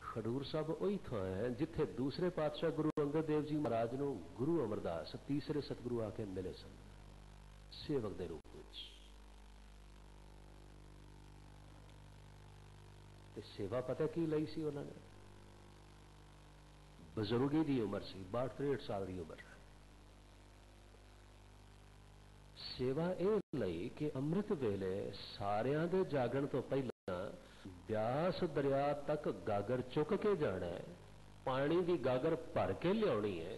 Speaker 2: खडूर साहब वही थां है जिथे दूसरे पातशाह गुरु अंगद देव जी महाराज नूं गुरु अमरदास तीसरे सतगुरु आके मिले सन सेवक के रूप में। सेवा पता की लई सी उन्होंने, बजुर्गी की उम्र सी 62-63 साल की उम्र। सेवा यह लई कि अमृत वेले सारियां दे जागण तो पहला ब्यास दरिया तक गागर चुक के जाना है, पानी की गागर भर के लियानी है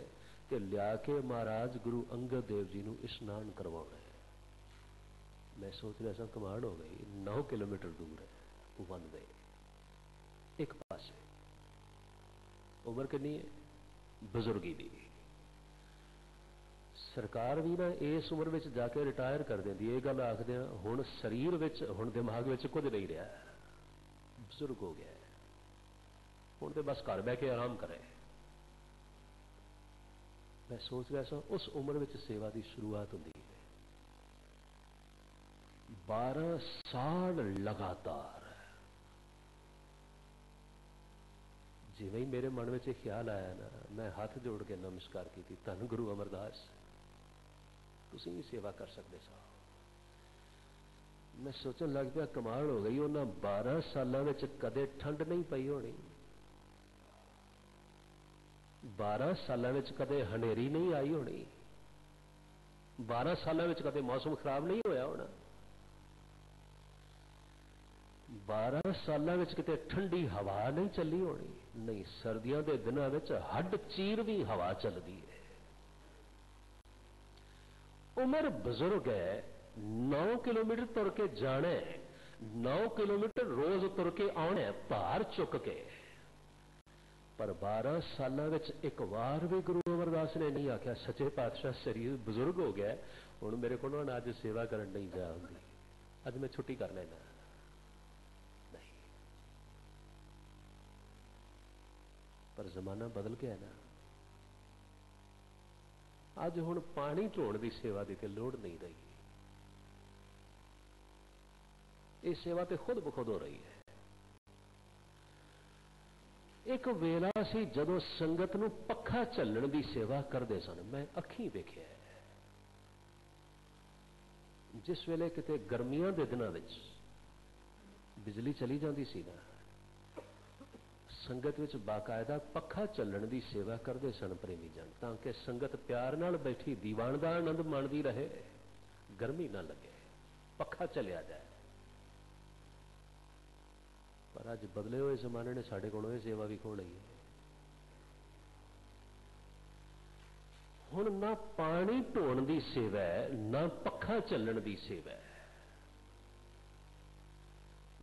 Speaker 2: ते लिया के महाराज गुरु अंगद देव जी नूं इशनान करवाना है। मैं सोच रहा था कमाल हो गई, 9 किलोमीटर दूर है वन वे एक पासे। उम्र कितनी है? बुजुर्गी दी। सरकार भी ना इस उम्र में जाके रिटायर कर देंदी, ये गल आखदे हुण शरीर विच हुण दिमाग विच कुछ नहीं रहा, बुजुर्ग हो गया है, हुण ते बस घर बह के आराम करे। मैं सोच रहा था उस उम्र में सेवा की शुरुआत होंदी है। 12 साल लगातार जिवें ही मेरे मन में ख्याल आया ना, मैं हाथ जोड़ के नमस्कार की थी, धन गुरु अमरदास तुसीं भी सेवा कर सकते सो। मैं सोचन लग पिया कमाल हो गई, उन्होंने 12 सालों में कदे ठंड नहीं पई होनी, 12 सालों में कदे हनेरी नहीं आई होनी, 12 सालों में कदे मौसम खराब नहीं होया होना, 12 सालों में किते ठंडी हवा नहीं चली होनी, नहीं सर्दियों के दिनों में हड चीर भी हवा चलती है। उम्र बुजुर्ग है, 9 किलोमीटर तुर के जाना है, 9 किलोमीटर रोज तुर के आना है भार चुक के, पर 12 सालों में एक बार भी गुरु अमरदास ने नहीं आख्या सच्चे पातशाह शरीर बुजुर्ग हो गया हुण मेरे को अज सेवा करन नहीं जा होंगी, अज मैं छुट्टी कर लेना। नहीं, पर जमाना बदल गया ना, अज हुण पानी ढोण की सेवा की लोड़ नहीं रही, ये सेवा तो खुद बखुद हो रही है। एक वेला सी जदों संगत नूं पखा झल्लण की सेवा करते सन, मैं अखीं वेखिआ है। जिस वेले किते गर्मियां के दिनों में बिजली चली जाती सी ना, संगत विच बाकायदा पखा चलण की सेवा करते सन प्रेमी जन, ताकि संगत प्यार नाल बैठी दीवान का आनंद माणदी रहे, गर्मी ना लगे, पखा चलिया जाए। पर अज बदले हुए जमाने ने साडे कोलों यह सेवा भी खो लई है। हुण ना पानी ढोण की सेवा है, ना पखा चलण की सेवा है,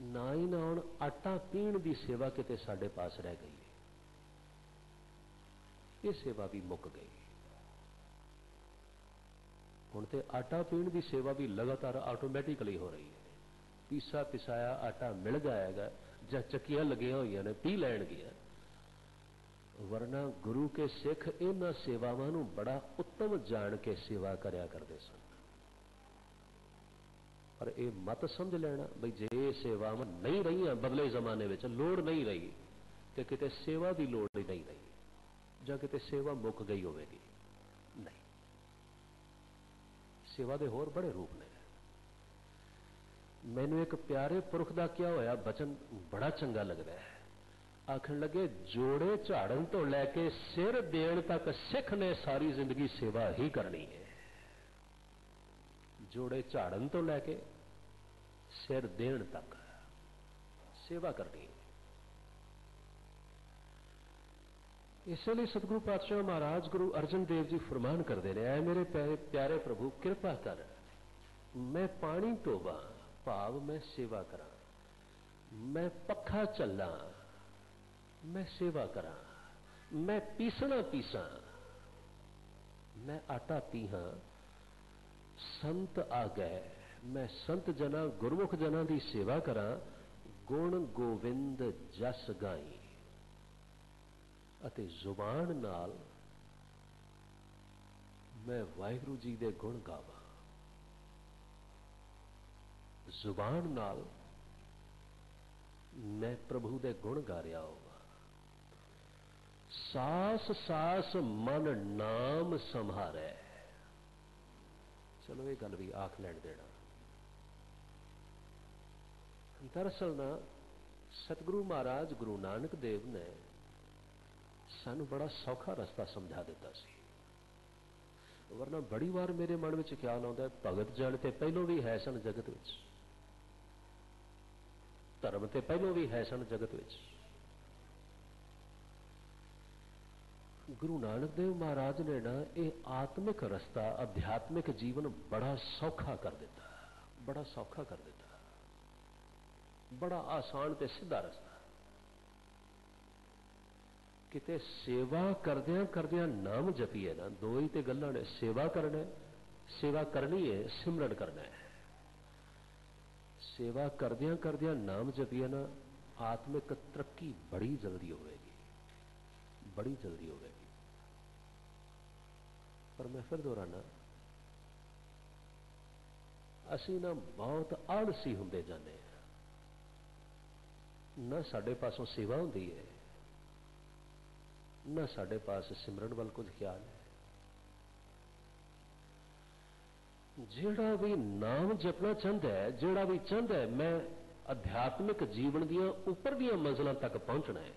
Speaker 2: ना ही ना हुण आटा पीण की सेवा किते साडे पास रह गई है, ये सेवा भी मुक गई। हुण ते आटा पीण की सेवा भी लगातार ऑटोमैटिकली हो रही है, पीसा पिसाया आटा मिल जाएगा, ਜਾਂ ਚੱਕੀਆਂ ਲੱਗੀਆਂ ਹੋਈਆਂ ਨੇ पी लैणगियां, वरना गुरु के सिख इन्हां सेवावां नूं बड़ा उत्तम जान के सेवा करया करदे सन। पर यह मत समझ लेना बई जे सेवावां नहीं रही बदले जमाने में लोड़ नहीं रही तो किते सेवा की लोड़ ही नहीं रही। ਜਾਂ ਕਿਤੇ ਸੇਵਾ ਮੁੱਕ ਗਈ ਹੋਵੇਗੀ। ਨਹੀਂ, ਸੇਵਾ ਦੇ ਹੋਰ ਬੜੇ ਰੂਪ ਨੇ। ਮੈਨੂੰ ਇੱਕ ਪਿਆਰੇ ਪੁਰਖ ਦਾ ਕਿਹਾ ਹੋਇਆ ਬਚਨ ਬੜਾ ਚੰਗਾ ਲੱਗਦਾ ਹੈ। ਆਖਣ ਲੱਗੇ, ਜੋੜੇ ਝਾੜਨ ਤੋਂ ਲੈ ਕੇ ਸਿਰ ਦੇਣ ਤੱਕ ਸਿੱਖ ਨੇ ਸਾਰੀ ਜ਼ਿੰਦਗੀ ਸੇਵਾ ਹੀ ਕਰਨੀ ਹੈ। ਜੋੜੇ ਝਾੜਨ ਤੋਂ ਲੈ ਕੇ ਸਿਰ ਦੇਣ ਤੱਕ ਸੇਵਾ ਕਰਨੀ ਹੈ। ਇਸੇ ਲਈ ਸਤਿਗੁਰੂ ਪਾਤਸ਼ਾਹ ਮਹਾਰਾਜ ਗੁਰੂ ਅਰਜਨ ਦੇਵ ਜੀ ਫਰਮਾਨ ਕਰਦੇ ਨੇ, ਐ ਮੇਰੇ ਪਿਆਰੇ ਪ੍ਰਭੂ ਕਿਰਪਾ ਕਰ, ਮੈਂ ਪਾਣੀ ਢੋਵਾਂ ਭਾਵ ਮੈਂ ਸੇਵਾ ਕਰਾਂ, ਮੈਂ ਪੱਖਾ ਚੱਲਾਂ मैं सेवा करा, मैं पीसना पीसा, मैं आटा पीहा, संत आ गए, मैं संत जना गुरमुख जना दी सेवा करा, गुण गोविंद जस गाई अते जुबान नाल मैं वाहिगुरु जी दे गुण गावा। जुबान नाल मैं प्रभु दे गुण गा रहा होगा। सास सास मन नाम संभारे। चलो ये गल भी आख लैण देना। दरअसल ना सतगुरु महाराज गुरु नानक देव ने सानू बड़ा सौखा रस्ता समझा दिता सी। वरना बड़ी बार मेरे मन में ख्याल आता है, भगत जन ते पहलों भी है सन जगत विच, धर्म ते पहलों भी है सन जगत विच। गुरु नानक देव महाराज ने ना ये आत्मिक रस्ता अध्यात्मिक जीवन बड़ा सौखा कर दिता, बड़ा सौखा कर दिता, बड़ा आसान ते सीधा रस्ता। किते सेवा करदियां करदियां नाम जपीए ना, दो ही ते गल्लां ने, सेवा करना, सेवा करनी है, सिमरन करना है। सेवा करदियां करदियां नाम जपीए ना, आत्मिक तरक्की बड़ी जल्दी होगी, बड़ी जल्दी होगी। पर मैं फिर दोहराना, असी ना बहुत आलसी होंदे जाने, ना साडे पासों सेवा होंदी है, ना साडे पास सिमरन वाल कुछ ख्याल है। जेड़ा भी नाम जपना चाहता है, जेड़ा भी चाहता है मैं अध्यात्मिक जीवन दियां उपर दियां मंजिलां तक पहुंचना है,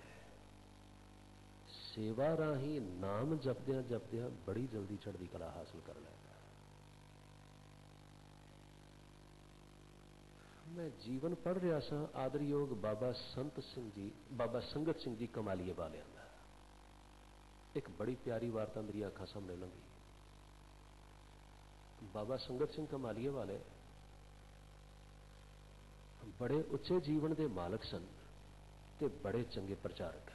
Speaker 2: सेवा राही नाम जपदियां जपदियां बड़ी जल्दी चढ़दी कला हासिल कर लेगा। मैं जीवन पढ़ रहा सा आदरयोग बाबा संत सिंह जी, बाबा संगत सिंह जी कमालीए वालियां दा एक बड़ी प्यारी वार्ता मेरी आंखां सामने लंघी। बाबा संगत सिंह कमालीए वाले बड़े उच्चे जीवन के मालक सन ते बड़े चंगे प्रचारक।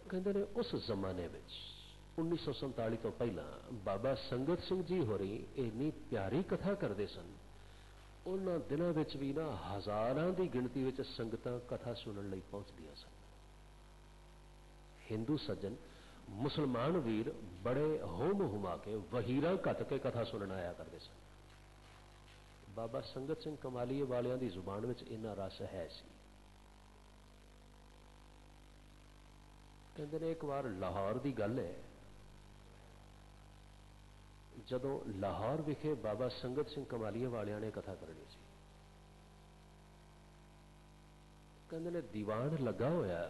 Speaker 2: कहते ने उस जमाने में 1947 तो पहला बाबा संगत सिंह जी होरी इन्नी प्यारी कथा करते सन। उन्हां दिनां विच भी ना हज़ारां की गिणती विच संगतां कथा सुनन लई पहुंचदियां सन। हिंदू सज्जन मुसलमान वीर बड़े होम हुमा के वहीरा घत के कथा सुनन आया करते सन। बाबा संगत सिंह कमालीए वालियां दी जुबान विच इन्ना रस है सी। कहते ने एक बार लाहौर की गल है, जदों लाहौर विखे बाबा संगत सिंह कमालीए वालियां ने कथा करनी सी। कहते ने दीवान लगा होया,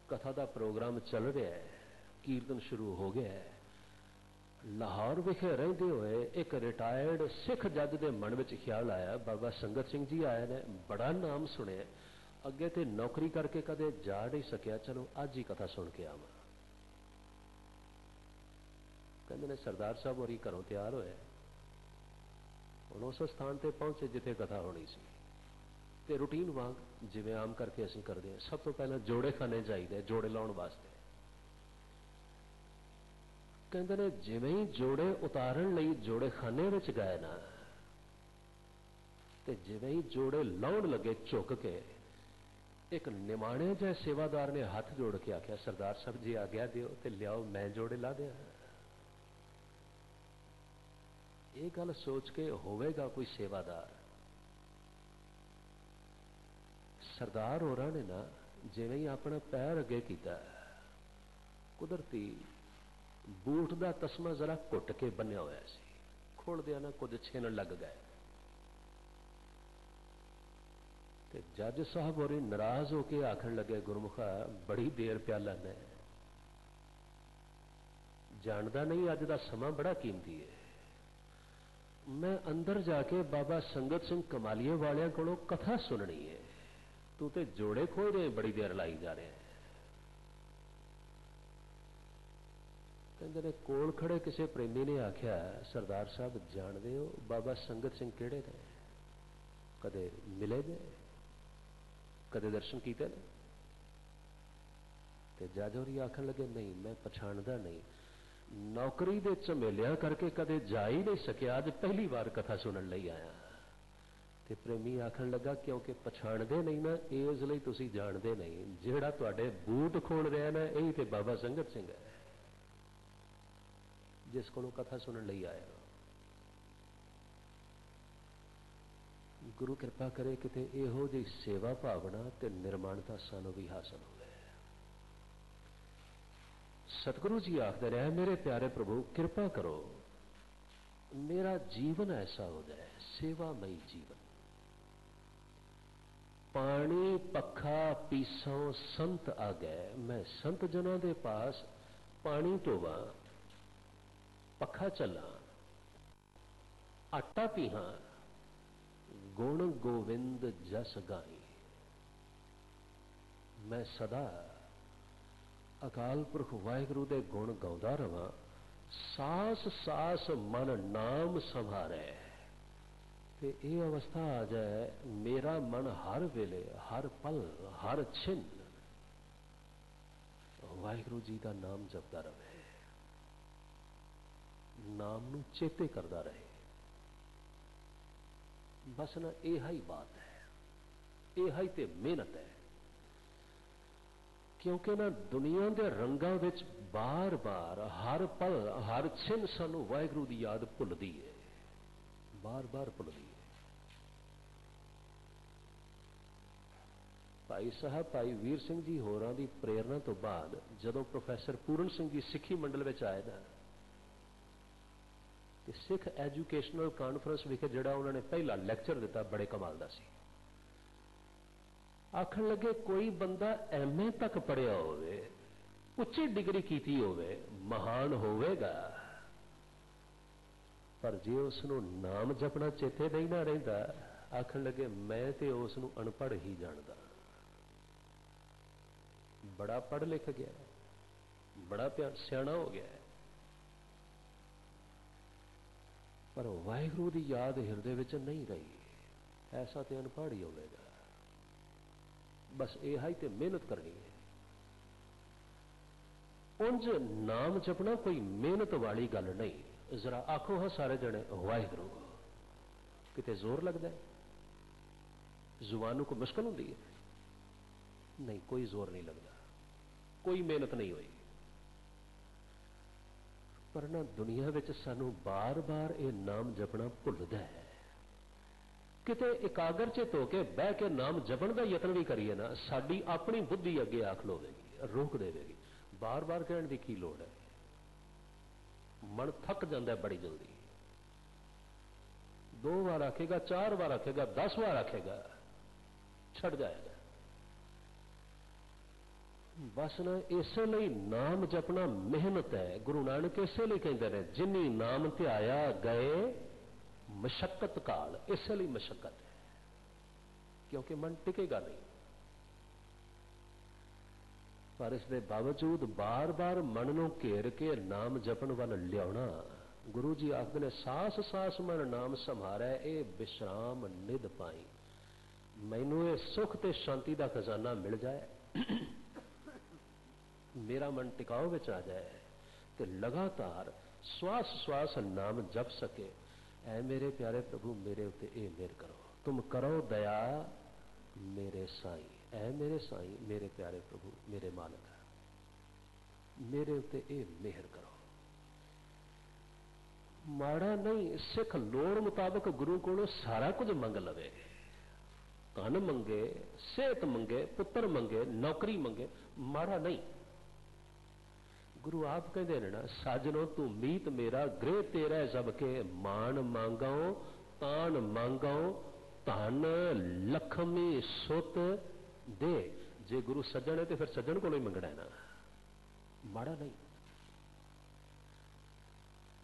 Speaker 2: कथा का प्रोग्राम चल रहा है, कीर्तन शुरू हो गया है। लाहौर विखे रहते हुए एक रिटायर्ड सिख जज के मन में ख्याल आया, बाबा संगत सिंह जी आए ने, बड़ा नाम सुने, अगे तो नौकरी करके कदे जा नहीं सकिया, चलो अज ही कथा सुन के आवा। कहते ने सरदार साहब होरी घरों तैयार होए, हुण उस स्थान पर पहुंचे जिथे कथा होनी सी। ते रूटीन वांग जिवें आम करके असीं करते हैं, सब तो पहले जोड़े खाने जाइए जोड़े लाउण वास्ते। कहते ने जिवें ही जोड़े उतारन लई जोड़े खाने विच गए ना, ते जिवें ही जोड़े लाउण लगे झुक के, एक निमाणे जै सेवादार ने हाथ जोड़ के आख्या, सरदार साहब जी आग्या दिओ ते लियाओ मैं जोड़े ला दिया। ये गल सोच के होवेगा कोई सेवादार, सरदार होरां ने ना जिवें ही अपना पैर अगे किया, कुदरती बूट का तस्मा जरा घुट के बन्या होया सी, खोलदिया ना कुछ छिन लग गए। ते जज साहब होरी नाराज होकर आखन लगे, गुरमुखा बड़ी देर प्याला ने, जानदा नहीं अज दा समा बड़ा कीमती है। मैं अंदर जाके बाबा संगत सिंह कमालिए वालियां कोलों कथा सुननी है, तू ते जोड़े खोल रहे बड़ी देर लाई जा रहे हैं। कहते ने कोल खड़े किसी प्रेमी ने आख्या, सरदार साहब जानते हो बाबा संगत सिंह केड़े ने? कदे मिले ने, कदे दर्शन किए ने? ते जज होरी आखन लगे, नहीं मैं पछाणदा नहीं, नौकरी दे झमेलियां करके कदे जा ही नहीं सकिया, अज पहली बार कथा सुनन लई आया। ते प्रेमी आखन लगा, क्योंकि पछाणदे नहीं ना, इस लई तुसीं जाणदे नहीं, जिहड़ा तुहाडे बूट खोल रहा ना यही ते बाबा संगत सिंह है, जिस कोलों कथा सुनन लई आया। गुरु कृपा करे किते इहो जी सेवा भावना ते निर्माणता सानू भी हासिल होवे। सतगुरु जी आखदे रहे, मेरे प्यारे प्रभु कृपा करो मेरा जीवन ऐसा हो जाए, सेवामयी जीवन। पानी पखा पीसों संत आ गए, मैं संत जना दे पास पानी ढोवा, पखा चला, आटा पीहा, गुण गोविंद जस गाई। मैं सदा अकाल पुरख वाहिगुरु दे गुण गाउंदा रवां, सास सास मन नाम संभारे। ते ये अवस्था आ जाए, मेरा मन हर वेले हर पल हर छिन वाहिगुरु जी का नाम जपदा रहे, नाम नू चेते करदा रहे। बस ना यह ही बात है, यह ही ते मेहनत है। क्योंकि ना दुनिया के रंगां विच बार बार हर पल हर छिन सानू वाहिगुरू की याद भुलदी है, बार बार भुलदी है। भाई साहब भाई वीर सिंह जी होरां दी प्रेरणा तो बाद जदों प्रोफैसर पूरन सिंह जी सिक्खी मंडल विच आए ना, ते सिख एजुकेशनल कॉन्फ्रेंस विखे जिहड़ा उन्होंने पहला लैक्चर दिता बड़े कमाल दा सी। आखन लगे, कोई बंदा MA तक पढ़िया होवे, उच्ची डिग्री कीती होवे, महान होवेगा, पर जे उसनू नाम जपना चेते नहीं ना रहिंदा, आखन लगे मैं ते उसनू अनपढ़ ही जानदा। बड़ा पढ़ लिख गया, बड़ा सियाणा हो गया, पर वाहिगुरू की याद हिरदे विच नहीं रही, ऐसा तो अनपढ़ ही होवेगा। बस यह ही तो मेहनत करनी है। उंज नाम जपना कोई मेहनत वाली गल नहीं। जरा आखो हाँ सारे जने वाहिगुरू, किते जोर लगता है? जुबानों को मुश्किल होती है? नहीं, कोई जोर नहीं लगता, कोई मेहनत नहीं हुई। पर ना दुनिया विच सानू बार बार ये नाम जपना भुलदा है। किते एकाग्रचित होकर बह के नाम जपण का यत्न भी करिए ना, साडी अपनी बुद्धि अगे आख लोवेगी, रोक देवेगी। बार बार कहने की की लोड़ है? मन थक जाता है बड़ी जल्दी। 2 बार आखेगा, 4 बार आखेगा, 10 बार आखेगा, छड़ जाएगा। बस ना इसलिए नाम जपना मेहनत है। गुरु नानक इसलिए कहते हैं, जिन्नी नाम ध्याया गए मशक्कत काल, इसलिए मशक्कत है, क्योंकि मन टिकेगा नहीं। पर इसके बावजूद बार बार मन को घेर के नाम जपन वाल लिया। गुरु जी आखते ने, सास सास मन नाम संभारै, ए विश्राम निध पाई। मैनू ये सुख ते शांति का खजाना मिल जाए, मेरा मन टिकाव विच आ जाए, तो लगातार श्वास श्वास नाम जप सके। ऐ मेरे प्यारे प्रभु मेरे उत्ते ए मेहर करो, तुम करो दया मेरे साईं। ऐ मेरे साईं, मेरे प्यारे प्रभु मेरे मालिक, मेरे उत्ते ए मेहर करो। माड़ा नहीं, सिख लोड़ मुताबिक गुरु कोलों सारा कुछ मंग लवे, धन मंगे, सेहत मंगे, पुत्र मंगे, नौकरी मंगे, माड़ा नहीं। गुरु आप कहते हैं ना, साजनो तू मीत मेरा, गृह तेरा सबके, मान मांगाओ तान मांगाओ, धन लक्ष्मी सुत दे। जे गुरु सज्जन है तो फिर सज्जन को नहीं मंगना है ना, माड़ा नहीं।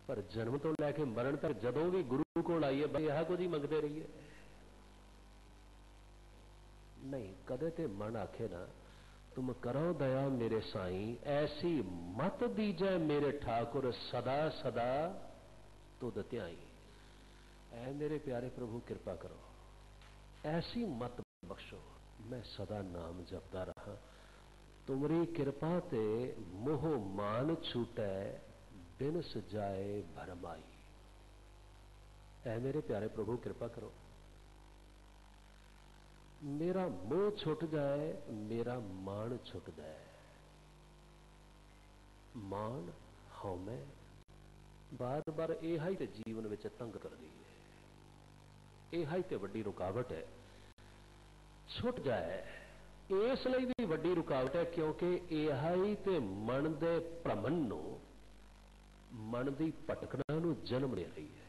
Speaker 2: पर जन्म तो लैके मरण तक जदों भी गुरु को आइए बस यह कुछ ही मंगते रहिए, नहीं। कदे ते मन आखे ना, तुम करो दया मेरे साईं, ऐसी मत दीजै मेरे ठाकुर, सदा सदा तुद ध्याई। ऐ मेरे प्यारे प्रभु कृपा करो, ऐसी मत बख्शो, मैं सदा नाम जपता रहा। तुमरी कृपा ते मोह मान छूटै, बिन सजाए भरमाई। ऐ मेरे प्यारे प्रभु कृपा करो, मेरा मोह छुट जाए, मेरा मान छुट जाए। मान हौमै बार बार यह ही तो जीवन में तंग कर दी है, यह ही तो वड्डी रुकावट है। छुट जाए इसलिए भी वड्डी रुकावट है क्योंकि यह ही तो मन दे भ्रमण नूं, मन की भटकना नूं जन्म दे रही है।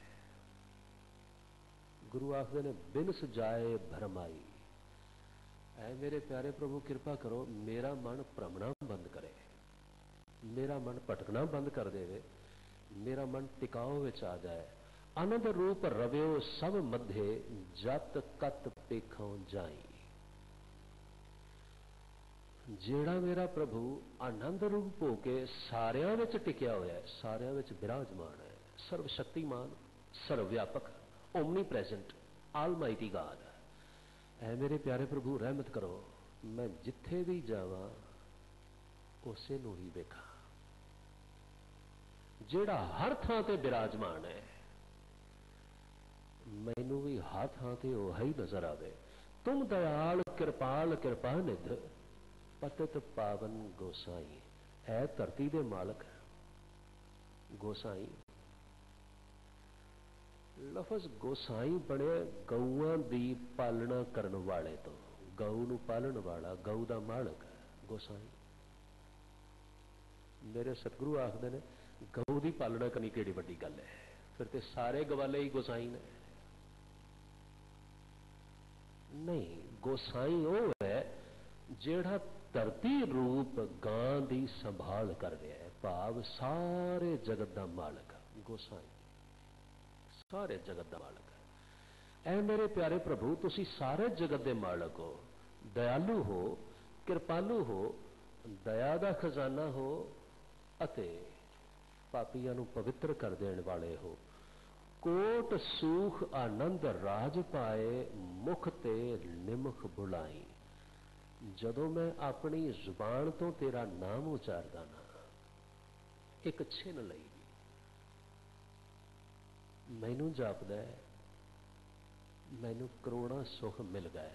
Speaker 2: गुरु आखदे ने बिन सजाए भरमाई। ऐ मेरे प्यारे प्रभु कृपा करो, मेरा मन भ्रमणा बंद करे, मेरा मन भटकना बंद कर देवे, मेरा मन टिकाव विच आ जाए। आनंद रूप रव्यो सब मध्य, जत कत पेखों जाई। जेड़ा मेरा प्रभु आनंद रूप होके सारियां विच टिकिया होया है, सारियां विच विराजमान है, सर्वशक्तिमान, सर्वव्यापक, ओमनी प्रेजेंट, ऑलमाइटी गॉड। ऐ मेरे प्यारे प्रभु रहमत करो, मैं जिथे भी जावां उसे नूं ही वेखां, जेड़ा हर थां ते विराजमान है, मैनू भी हर थां ते ओह ही नजर आवे। तुम दयाल कृपाल कृपा निध, पतित पावन गोसाई। है धरती दे मालक गोसाई। लफज गोसाई बने गऊआं दी पालना करन वाले तो, गऊ नूं पालन वाला, गऊ दा मालक गोसाई। मेरे सतगुरु आखदे ने गऊ दी पालना करनी केड़ी वड्डी गल है, फिर ते सारे गवाले ही गोसाई ने। नहीं, गोसाई वो है जेड़ा धरती रूप गां दी संभाल कर रहा है, भाव सारे जगत दा मालक गोसाई, सारे जगत दा मालक है। ऐ मेरे प्यारे प्रभु तुसी सारे जगत दे मालक हो, दयालु हो, कृपालु हो, दया दा खजाना हो, अते पापियां नूं पवित्र कर देण वाले हो। कोट सूख आनंद राज पाए, मुख ते निमख बुलाई। जदों मैं अपनी जुबान तो तेरा नाम उचारदा ना, एक छिन लई मैनू जापदा है, मैनू करोड़ां सुख मिल गए।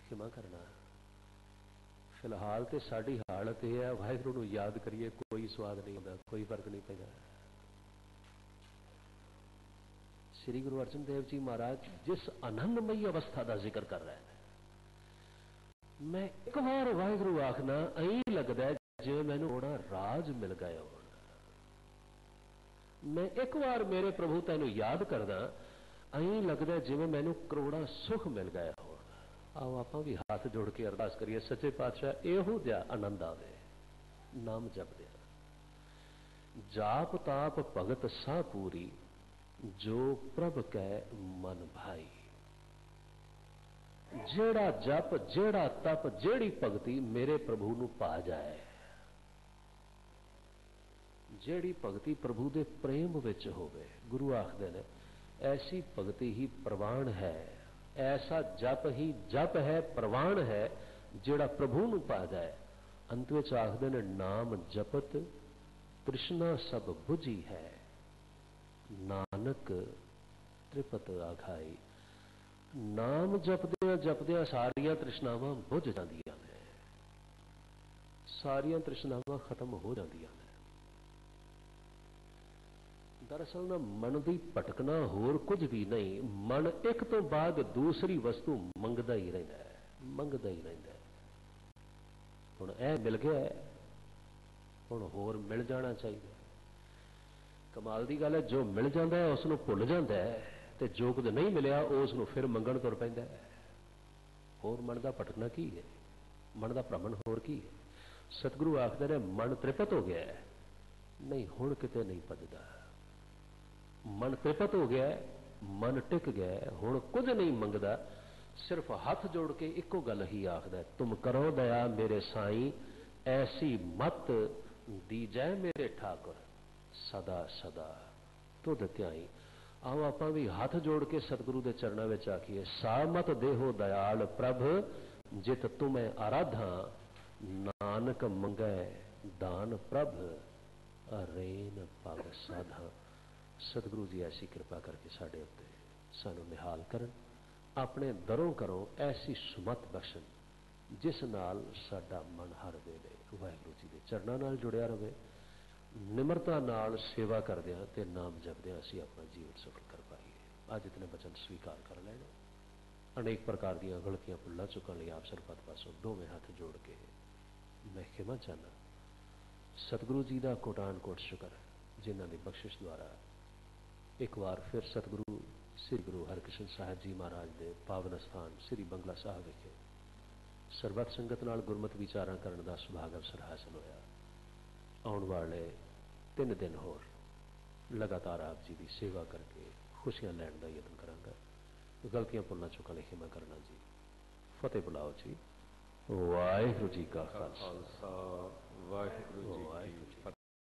Speaker 2: क्षमा करना, फिलहाल तो साड़ी हालत यह है, वाहिगुरू नूं याद करिए कोई स्वाद नहीं होता, कोई फर्क नहीं पैदा। श्री गुरु अर्जन देव जी महाराज जिस आनंदमयी अवस्था का जिक्र कर रहे हैं, मैं एक बार वाहिगुरू आखना ऐ लगता है जिवें मैनू थोड़ा राज मिल गया हो। मैं एक बार मेरे प्रभु तैनू याद करदा ऐ लगता है जिवें मैनू करोड़ा सुख मिल गया हो। आओ आप भी हाथ जोड़ के अरदास करिए, सच्चे पातशाह इहो जिहा आनंद आवे नाम जपदे। जाप ताप भगत सा पूरी, जो प्रभ कै मन भाई। जेड़ा जप, जेड़ा तप, जेड़ी भगती मेरे प्रभु नूं पा जाए, जेड़ी भगती प्रभु दे प्रेम विच होवे, गुरु आखदे ने ऐसी भगती ही प्रवान है, ऐसा जप ही जप है, प्रवान है, जेड़ा प्रभु नूं पा जाए। अंत विच आखदे ने नाम जपत तृष्णा सब बुझी है, नानक त्रिपत आखाई। नाम जपदियां जपदियां सारियां तृष्णावां बुझ जांदियां ने, सारियां तृष्णावां खत्म हो जांदियां ने। दरअसल ना मन की भटकना होर कुछ भी नहीं, मन एक तो बाद दूसरी वस्तु मंगदा ही रहिंदा है, मंगदा ही रहिंदा है। हुण ऐ मिल गया है, हुण होर मिल जाना चाहिए। कमाल की गल है, जो मिल जाता है उसनूं भुल जाता है, ते जो कुछ नहीं मिलिया उसनूं फिर मंगण तुर पैंदा है। होर मन का भटकना की है, मन का भ्रमण होर की है। सतगुरु आखदे ने मन त्रिपत हो गया है, नहीं हुण किते नहीं भजदा। मन त्रिपत हो गया है, मन टिक गया है, हुण कुछ नहीं मंगदा, सिर्फ हाथ जोड़ के इको गल ही आखदा, तुम करो दया मेरे साईं, ऐसी मत दीजै मेरे ठाकुर, सदा सदा तुध ध्याई। आओ आप भी हाथ जोड़ के सतगुरु के चरणों में आखिए, सा मत देहो दयाल प्रभ, जित तुम्हें आराधा, नानक मंगै दान प्रभ, अरेन पग साधा। सतगुरु जी ऐसी कृपा करके साढ़े उत्ते सानू निहाल करन, अपने दरों करों ऐसी सुमत बख्शन, जिस नाल साडा मन हर वेले वाहिगुरू जी के चरणों नाल जुड़िया रहे। निमरता नाल सेवा करदियां ते नाम जपदियां असीं अपना जीवन सफल कर पाइए। अज इतने वचन स्वीकार कर लेने। अनेक प्रकार दीयां गलतियां भुल्लां चुकण लई आप सरबत पासों दोवें हाथ जोड़ के मैं खिमा चाहना। सतगुरु जी का कोटान कोट शुक्र जिन्हां दी बख्शिश द्वारा एक बार फिर सतगुरु श्री गुरु हरकृष्ण साहिब जी महाराज के पावन स्थान श्री बंगला साहब विखे सरबत संगत नाल गुरमत विचारां करन दा सुभाग अवसर हासिल होया। आने वाले 3 दिन होर लगातार आप जी की सेवा करके खुशियां लैण का यत्न करांगा। गलतियां भुलना चुकां लई खिमा करना जी। फतेह बुलाओ जी। वाहिगुरू जी का खालसा,
Speaker 1: वाहिगुरू जी की फतेह।